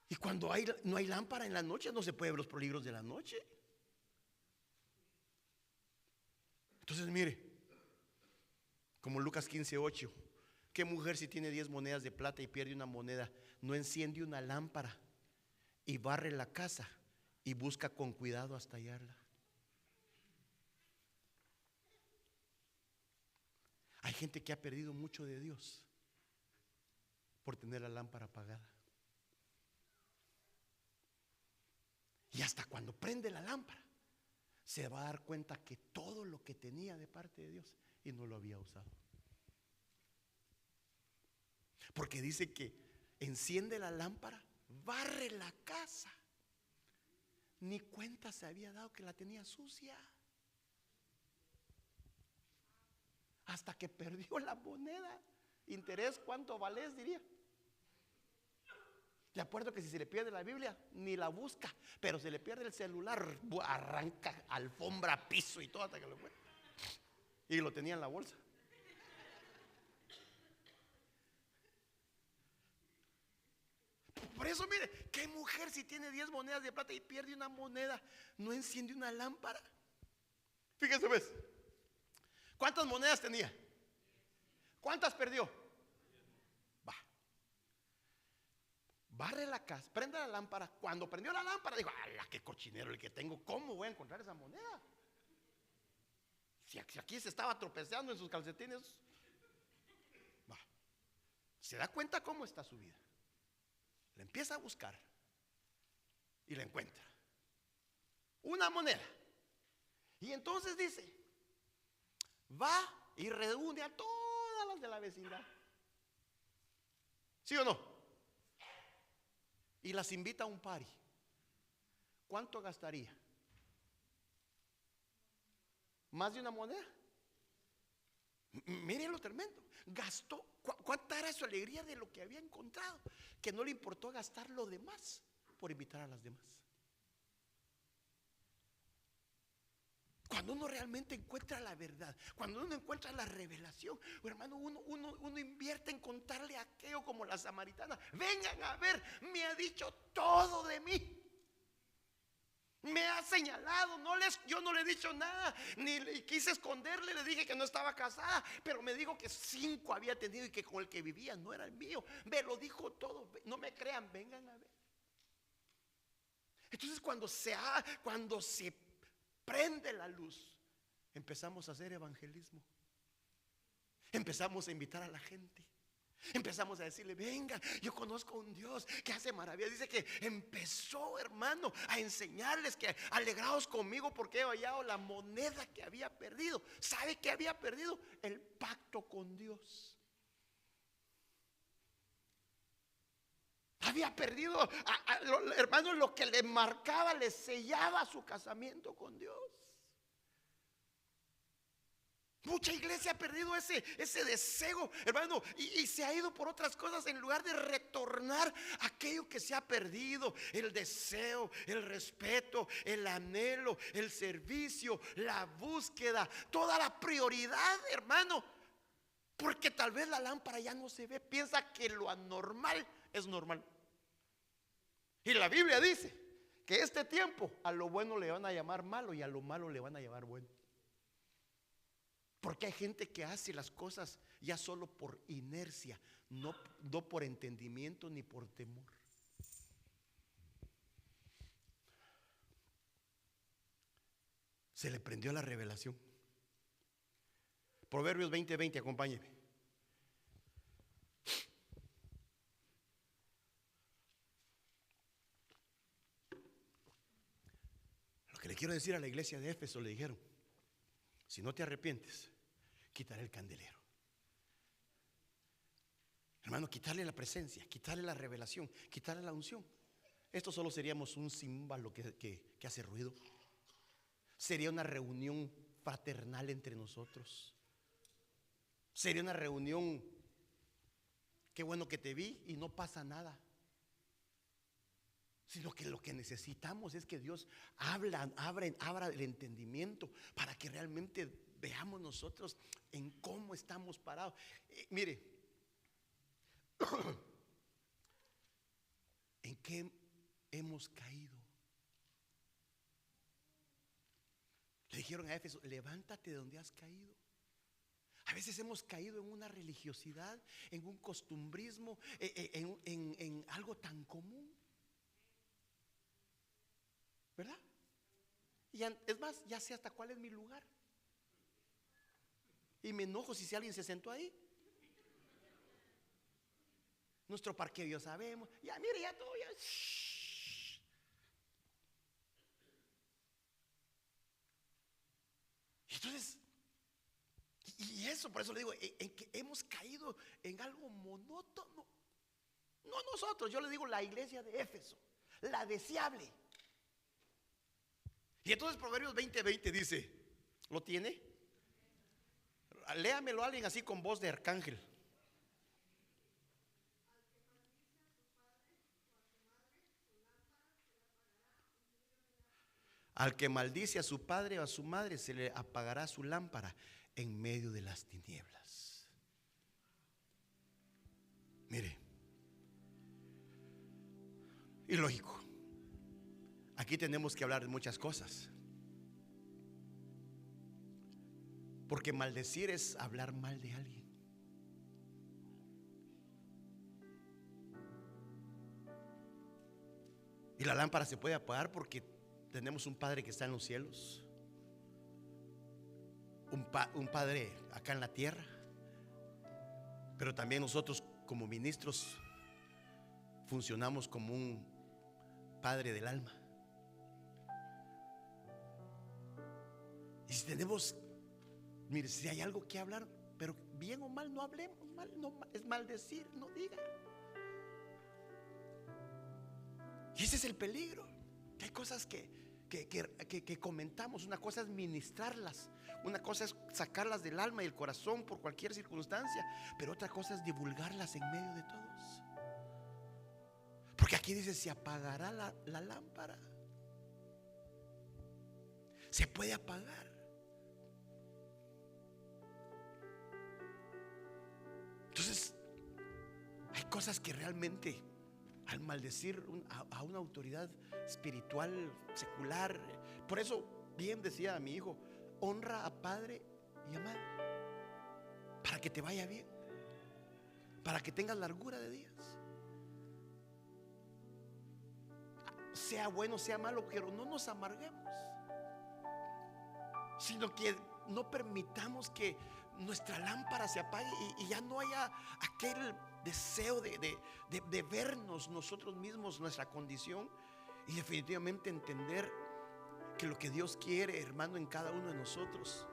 Y cuando no hay lámpara en la noche, no se puede ver los peligros de la noche. Entonces mire, como Lucas 15:8, ¿qué mujer si tiene 10 monedas de plata y pierde una moneda, no enciende una lámpara y barre la casa y busca con cuidado hasta hallarla? Hay gente que ha perdido mucho de Dios por tener la lámpara apagada. Y hasta cuando prende la lámpara se va a dar cuenta que todo lo que tenía de parte de Dios y no lo había usado. Porque dice que enciende la lámpara, barre la casa, ni cuenta se había dado que la tenía sucia, hasta que perdió la moneda. Interés, ¿cuánto valés? Diría. De acuerdo que si se le pierde la Biblia, ni la busca, pero se le pierde el celular, arranca alfombra, piso y todo hasta que lo encuentra. Y lo tenía en la bolsa. Por eso mire, ¿qué mujer si tiene 10 monedas de plata y pierde una moneda, no enciende una lámpara? Fíjense, ¿ves? ¿Cuántas monedas tenía? ¿Cuántas perdió? Barre la casa, prende la lámpara. Cuando prendió la lámpara dijo, ¡ala, qué cochinero el que tengo! ¿Cómo voy a encontrar esa moneda? Si aquí se estaba tropezando en sus calcetines. Se da cuenta cómo está su vida. La empieza a buscar y la encuentra. Una moneda. Y entonces dice, va y reúne a todas las de la vecindad. ¿Sí o no? Y las invita a un party. ¿Cuánto gastaría? ¿Más de una moneda? Miren lo tremendo. Gastó, ¿cuánta era su alegría de lo que había encontrado? Que no le importó gastar lo demás por invitar a las demás. Cuando uno realmente encuentra la verdad, cuando uno encuentra la revelación, hermano, uno invierte en contarle aquello como la samaritana. Vengan a ver, me ha dicho todo de mí. Me ha señalado, yo no le he dicho nada, ni quise esconderle, le dije que no estaba casada, pero me dijo que 5 había tenido y que con el que vivía no era el mío. Me lo dijo todo, no me crean, vengan a ver. Entonces cuando se prende la luz, empezamos a hacer evangelismo. Empezamos a invitar a la gente. Empezamos a decirle: venga, yo conozco a un Dios que hace maravillas. Dice que empezó, hermano, a enseñarles que alegraos conmigo porque he hallado la moneda que había perdido. ¿Sabe qué había perdido? El pacto con Dios. Había perdido, hermano, lo que le marcaba, le sellaba su casamiento con Dios. Mucha iglesia ha perdido ese deseo, hermano, y se ha ido por otras cosas en lugar de retornar aquello que se ha perdido: el deseo, el respeto, el anhelo, el servicio, la búsqueda, toda la prioridad, hermano. Porque tal vez la lámpara ya no se ve, piensa que lo anormal es normal. Y la Biblia dice que este tiempo a lo bueno le van a llamar malo y a lo malo le van a llamar bueno. Porque hay gente que hace las cosas ya solo por inercia, no por entendimiento ni por temor. Se le prendió la revelación. Proverbios 20:20, acompáñeme. Lo que le quiero decir a la iglesia de Éfeso, le dijeron: si no te arrepientes, quitaré el candelero. Hermano, quitarle la presencia, quitarle la revelación, quitarle la unción. Esto solo seríamos un címbalo que hace ruido. Sería una reunión fraternal entre nosotros. Sería una reunión: qué bueno que te vi, y no pasa nada. Sino que lo que necesitamos es que Dios abra el entendimiento para que realmente veamos nosotros en cómo estamos parados. Mire, ¿en qué hemos caído? Le dijeron a Éfeso: levántate de donde has caído. A veces hemos caído en una religiosidad, en un costumbrismo, en algo tan común, ¿verdad? Y es más, ya sé hasta cuál es mi lugar. Y me enojo si alguien se sentó ahí. Nuestro parqueo ya sabemos. Ya, mire, ya todo ya. Shh. Entonces, y eso, por eso le digo, en que hemos caído en algo monótono. No nosotros, yo le digo la iglesia de Éfeso, la deseable. Y entonces Proverbios 20:20 dice, ¿lo tiene? Léamelo a alguien así con voz de arcángel. Al que maldice a su padre o a su madre, se le apagará su lámpara en medio de las tinieblas. Mire, y lógico, aquí tenemos que hablar de muchas cosas, porque maldecir es hablar mal de alguien. Y la lámpara se puede apagar porque tenemos un Padre que está en los cielos, un Padre acá en la tierra, pero también nosotros como ministros funcionamos como un Padre del alma. Y si tenemos, mire, si hay algo que hablar, pero bien o mal, no hablemos mal, no, es maldecir, no diga. Y ese es el peligro, que hay cosas que comentamos. Una cosa es ministrarlas, una cosa es sacarlas del alma y el corazón por cualquier circunstancia, pero otra cosa es divulgarlas en medio de todos. Porque aquí dice: se apagará la lámpara. Se puede apagar. cosas que realmente, al maldecir a una autoridad espiritual, secular, por eso bien decía mi hijo: honra a padre y a madre, para que te vaya bien, para que tengas largura de días. Sea bueno, sea malo, pero no nos amarguemos, sino que no permitamos que nuestra lámpara se apague y ya no haya aquel deseo de vernos nosotros mismos, nuestra condición, y definitivamente entender que lo que Dios quiere, hermano, en cada uno de nosotros,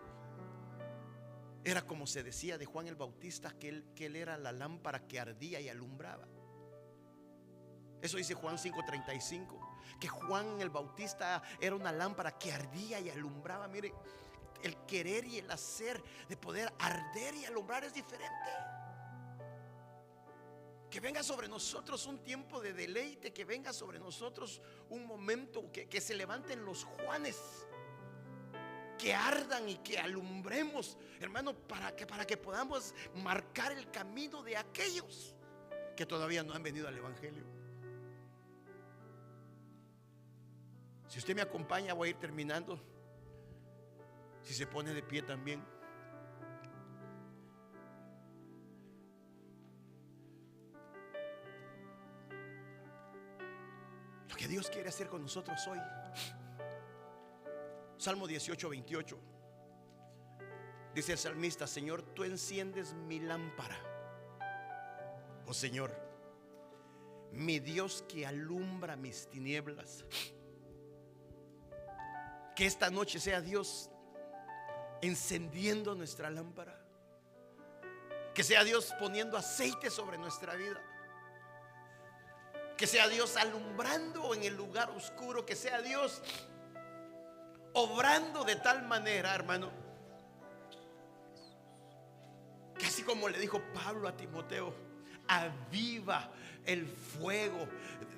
era como se decía de Juan el Bautista, que él era la lámpara que ardía y alumbraba. Eso dice Juan 5:35, que Juan el Bautista era una lámpara que ardía y alumbraba. Mire, el querer y el hacer de poder arder y alumbrar es diferente. Que venga sobre nosotros un tiempo de deleite, que venga sobre nosotros un momento que se levanten los Juanes, que ardan y que alumbremos, hermano, para que podamos marcar el camino de aquellos que todavía no han venido al Evangelio. Si usted me acompaña, voy a ir terminando. Si se pone de pie también. Lo que Dios quiere hacer con nosotros hoy. Salmo 18:28. Dice el salmista: Señor, tú enciendes mi lámpara. Oh Señor, mi Dios que alumbra mis tinieblas. Que esta noche sea Dios encendiendo nuestra lámpara. Que sea Dios poniendo aceite sobre nuestra vida. Que sea Dios alumbrando en el lugar oscuro. Que sea Dios obrando de tal manera, hermano, que así como le dijo Pablo a Timoteo: aviva el fuego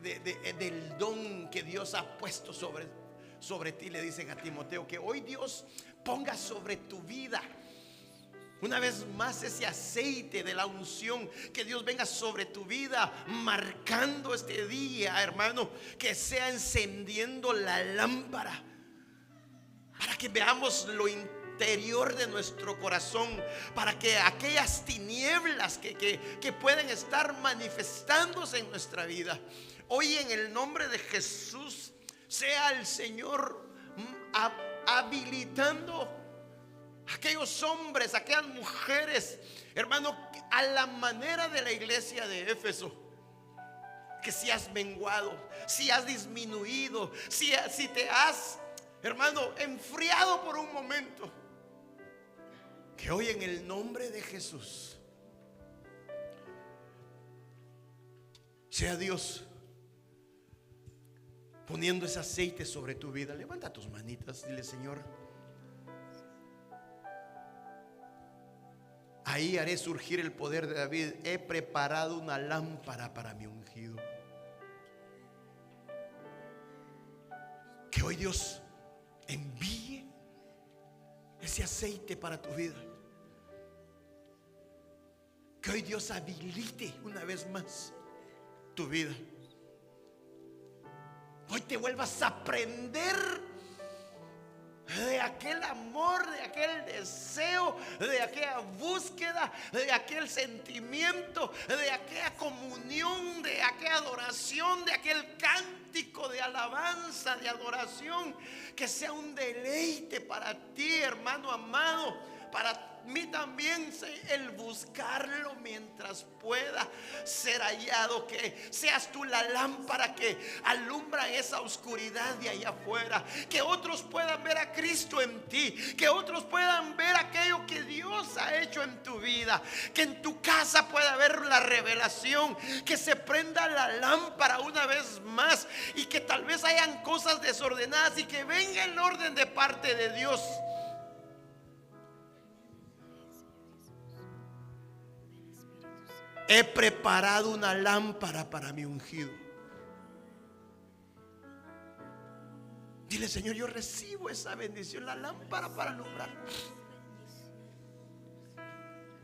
del don que Dios ha puesto sobre ti. Le dicen a Timoteo que hoy Dios ponga sobre tu vida una vez más ese aceite de la unción, que Dios venga sobre tu vida marcando este día, hermano, que sea encendiendo la lámpara para que veamos lo interior de nuestro corazón, para que aquellas tinieblas que pueden estar manifestándose en nuestra vida, hoy en el nombre de Jesús sea el Señor habilitando aquellos hombres, aquellas mujeres, hermano, a la manera de la iglesia de Éfeso. Que si has menguado, si has disminuido, si te has, hermano, enfriado por un momento, que hoy en el nombre de Jesús sea Dios poniendo ese aceite sobre tu vida. Levanta tus manitas, dile: Señor, ahí haré surgir el poder de David. He preparado una lámpara para mi ungido. Que hoy Dios envíe ese aceite para tu vida. Que hoy Dios habilite una vez más tu vida. Hoy te vuelvas a aprender de aquel amor, de aquel deseo, de aquella búsqueda, de aquel sentimiento, de aquella comunión, de aquella adoración, de aquel cántico de alabanza, de adoración. Que sea un deleite para ti, hermano amado, para mí también, el buscarlo mientras pueda ser hallado. Que seas tú la lámpara que alumbra esa oscuridad de allá afuera. Que otros puedan ver a Cristo en ti. Que otros puedan ver aquello que Dios ha hecho en tu vida. Que en tu casa pueda haber la revelación. Que se prenda la lámpara una vez más. Y que tal vez hayan cosas desordenadas y que venga el orden de parte de Dios. He preparado una lámpara para mi ungido. Dile: Señor, yo recibo esa bendición, la lámpara para alumbrar.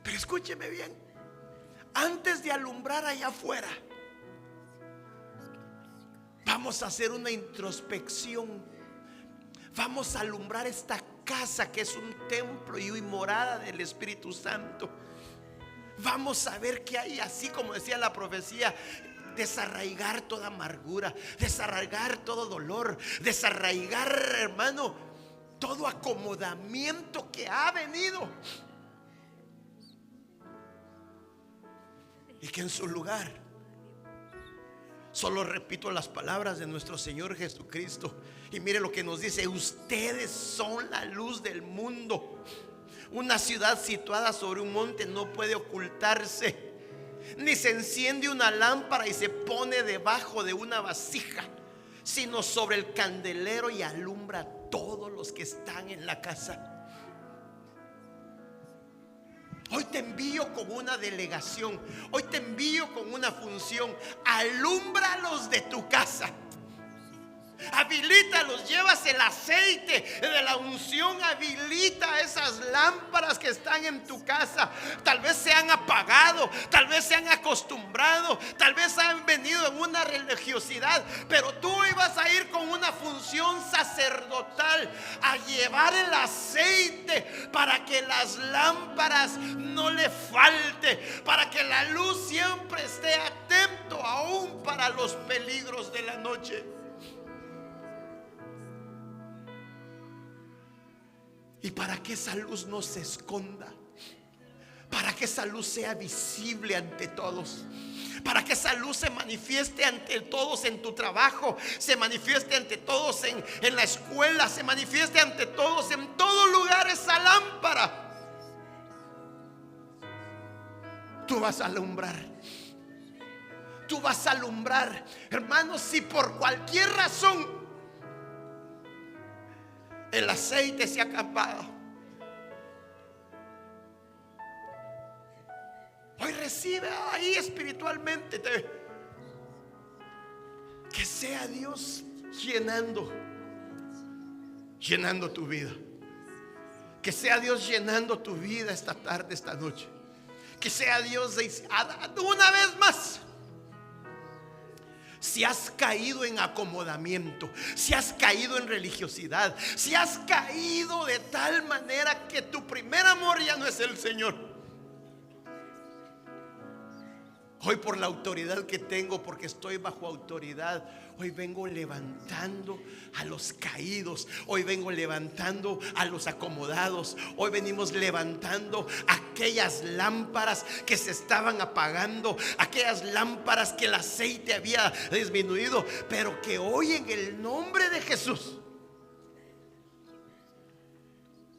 Pero escúcheme bien, antes de alumbrar allá afuera, vamos a hacer una introspección. Vamos a alumbrar esta casa que es un templo y morada del Espíritu Santo. Vamos a ver qué hay, así como decía la profecía, desarraigar toda amargura, desarraigar todo dolor, desarraigar, hermano, todo acomodamiento que ha venido, y que en su lugar solo repito las palabras de nuestro Señor Jesucristo. Y mire lo que nos dice: ustedes son la luz del mundo. Una ciudad situada sobre un monte no puede ocultarse, ni se enciende una lámpara y se pone debajo de una vasija, sino sobre el candelero y alumbra a todos los que están en la casa. Hoy te envío con una delegación, hoy te envío con una función. Alúmbralos de tu casa, habilítalos, llevas el aceite de la unción, habilita esas lámparas que están en tu casa. Tal vez se han apagado, tal vez se han acostumbrado, tal vez han venido en una religiosidad, pero tú ibas a ir con una función sacerdotal a llevar el aceite para que las lámparas no le falte, para que la luz siempre esté atento aún para los peligros de la noche. Y para que esa luz no se esconda, para que esa luz sea visible ante todos, para que esa luz se manifieste ante todos en tu trabajo, se manifieste ante todos en la escuela, se manifieste ante todos en todo lugar. Esa lámpara tú vas a alumbrar. Tú vas a alumbrar, hermanos. Si por cualquier razón el aceite se ha acabado, hoy recibe ahí espiritualmente, que sea Dios llenando tu vida, que sea Dios llenando tu vida esta tarde, esta noche, que sea Dios una vez más. Si has caído en acomodamiento, si has caído en religiosidad, si has caído de tal manera que tu primer amor ya no es el Señor, hoy, por la autoridad que tengo, porque estoy bajo autoridad, hoy vengo levantando a los caídos, hoy vengo levantando a los acomodados, hoy venimos levantando aquellas lámparas que se estaban apagando, aquellas lámparas que el aceite había disminuido, pero que hoy, en el nombre de Jesús,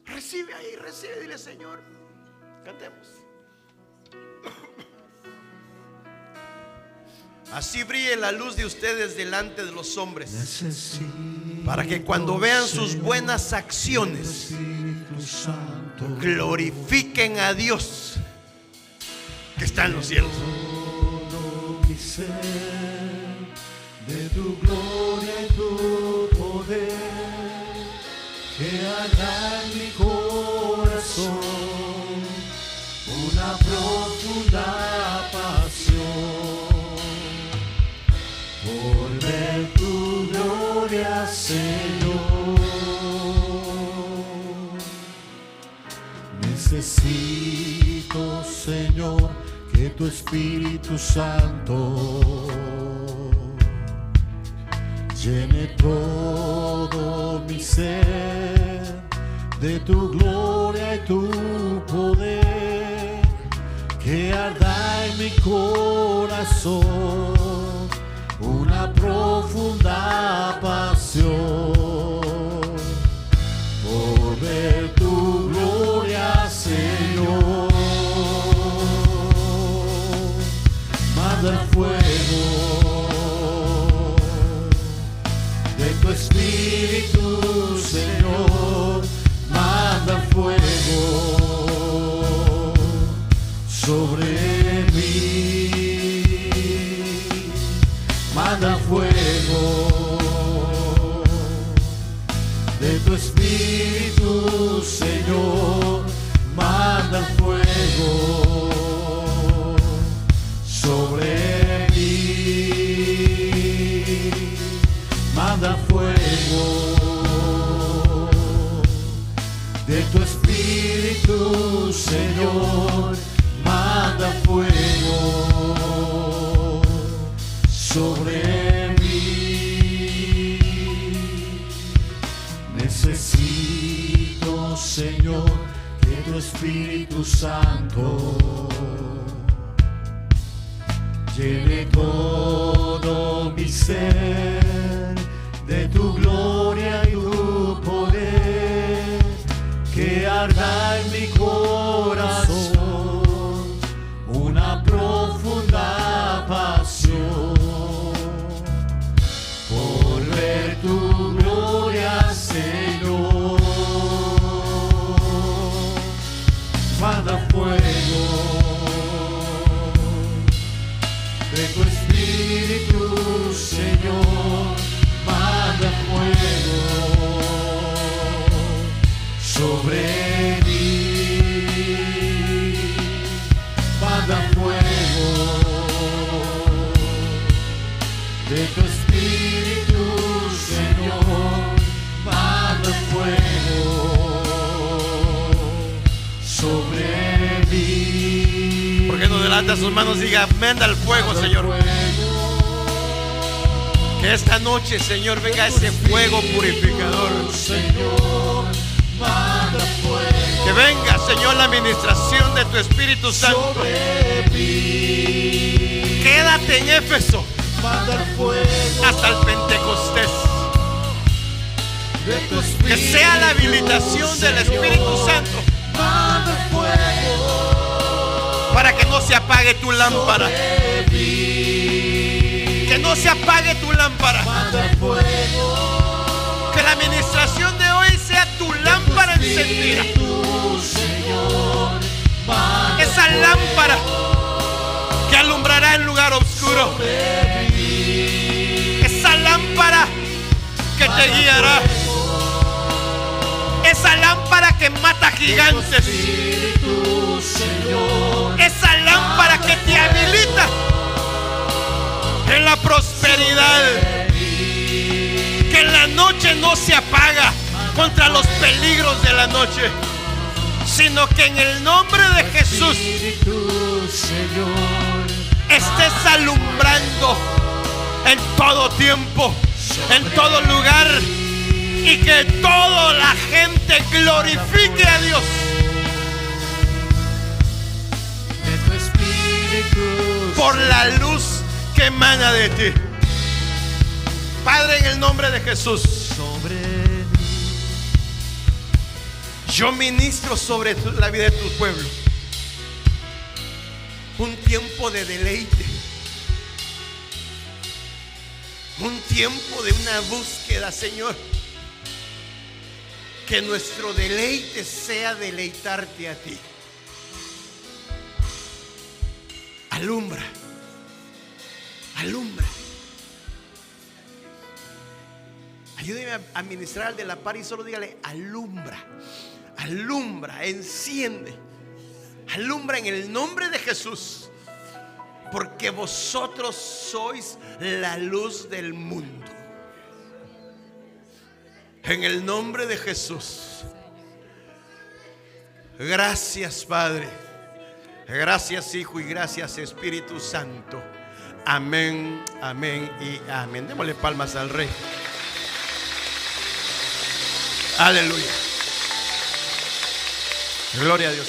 recibe ahí, recibe, dile: Señor, cantemos. Así brille la luz de ustedes delante de los hombres, para que cuando vean sus buenas acciones, glorifiquen a Dios que está en los cielos. De tu gloria y tu poder, que haga en mi corazón una profunda pasión por ver tu gloria, Señor. Necesito, Señor, que tu Espíritu Santo llene todo mi ser de tu gloria y tu poder, que arda en mi corazón una profunda pasión por ver tu gloria, Señor. Manda el fuego de tu Espíritu, Señor. Manda el fuego sobre mí. Manda fuego de tu Espíritu, Señor. Manda fuego de tu espíritu, Señor, manda fuego sobre mí. Necesito, Señor, que tu Espíritu Santo llene todo mi ser de tu gloria y tu poder, que arda en mi corazón una profunda pasión por ver tu gloria, Señor. Manda fuego de tu espíritu, Señor, manda fuego sobre mí, manda fuego de tu espíritu, Señor, manda fuego sobre mí. ¿Por qué no levanta sus manos y diga, manda el fuego, Señor? Que esta noche, Señor, venga ese fuego purificador. Señor, manda fuego. Que venga, Señor, la administración de tu Espíritu Santo. Quédate en Éfeso hasta el Pentecostés. Que sea la habilitación del Espíritu Santo para que no se apague tu lámpara. Que no se apague tu lámpara. Que la administración de hoy sea tu lámpara encendida. Esa lámpara que alumbrará el lugar oscuro. Esa lámpara que te guiará. Esa lámpara que mata gigantes. Esa lámpara que te habilita en la prosperidad. Que en la noche no se apaga contra los peligros de la noche, sino que en el nombre de Jesús estés alumbrando en todo tiempo, en todo lugar, y que toda la gente glorifique a Dios. Por la luz que emana de ti. Padre, en el nombre de Jesús, yo ministro sobre la vida de tu pueblo un tiempo de deleite, un tiempo de una búsqueda, Señor. Que nuestro deleite sea deleitarte a ti. Alumbra, alumbra. Ayúdeme a ministrar al de la par y solo dígale, alumbra, alumbra, enciende, alumbra en el nombre de Jesús, porque vosotros sois la luz del mundo. En el nombre de Jesús. Gracias, Padre. Gracias, Hijo, y gracias, Espíritu Santo. Amén, amén y amén. Démosle palmas al Rey. Aleluya. Gloria a Dios.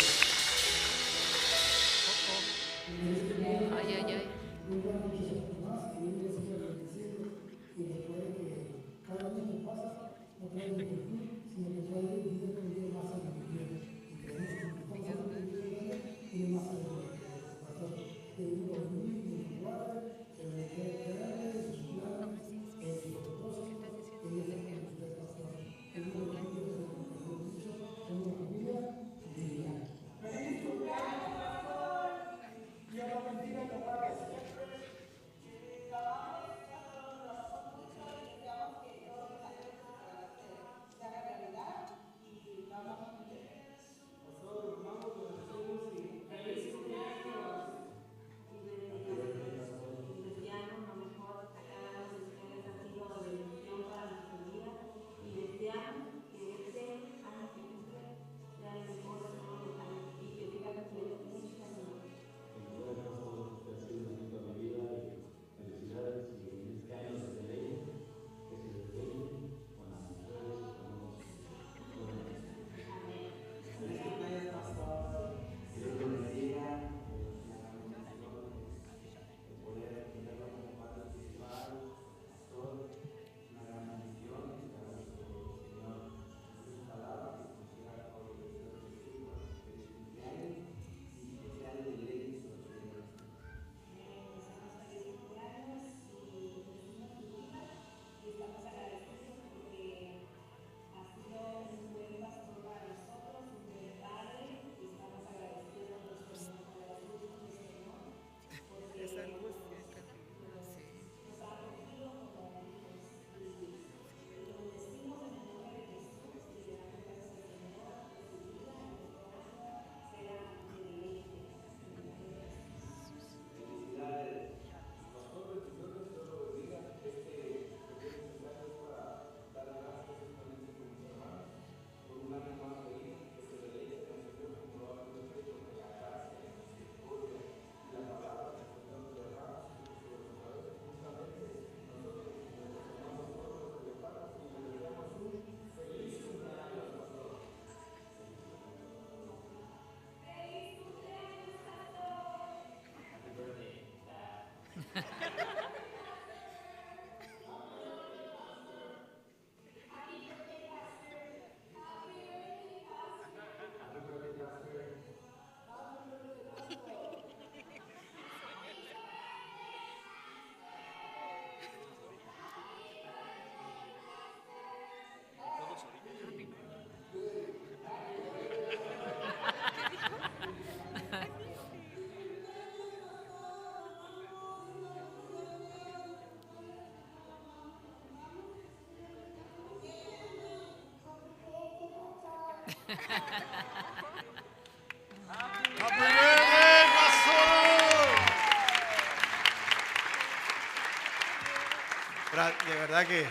Happy birthday, pastor. De verdad que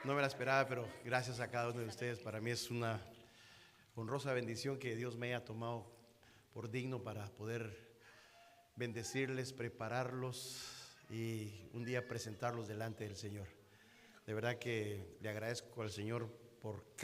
no me la esperaba, pero gracias a cada uno de ustedes. Para mí es una honrosa bendición que Dios me haya tomado por digno para poder bendecirles, prepararlos y un día presentarlos delante del Señor. De verdad que le agradezco al Señor por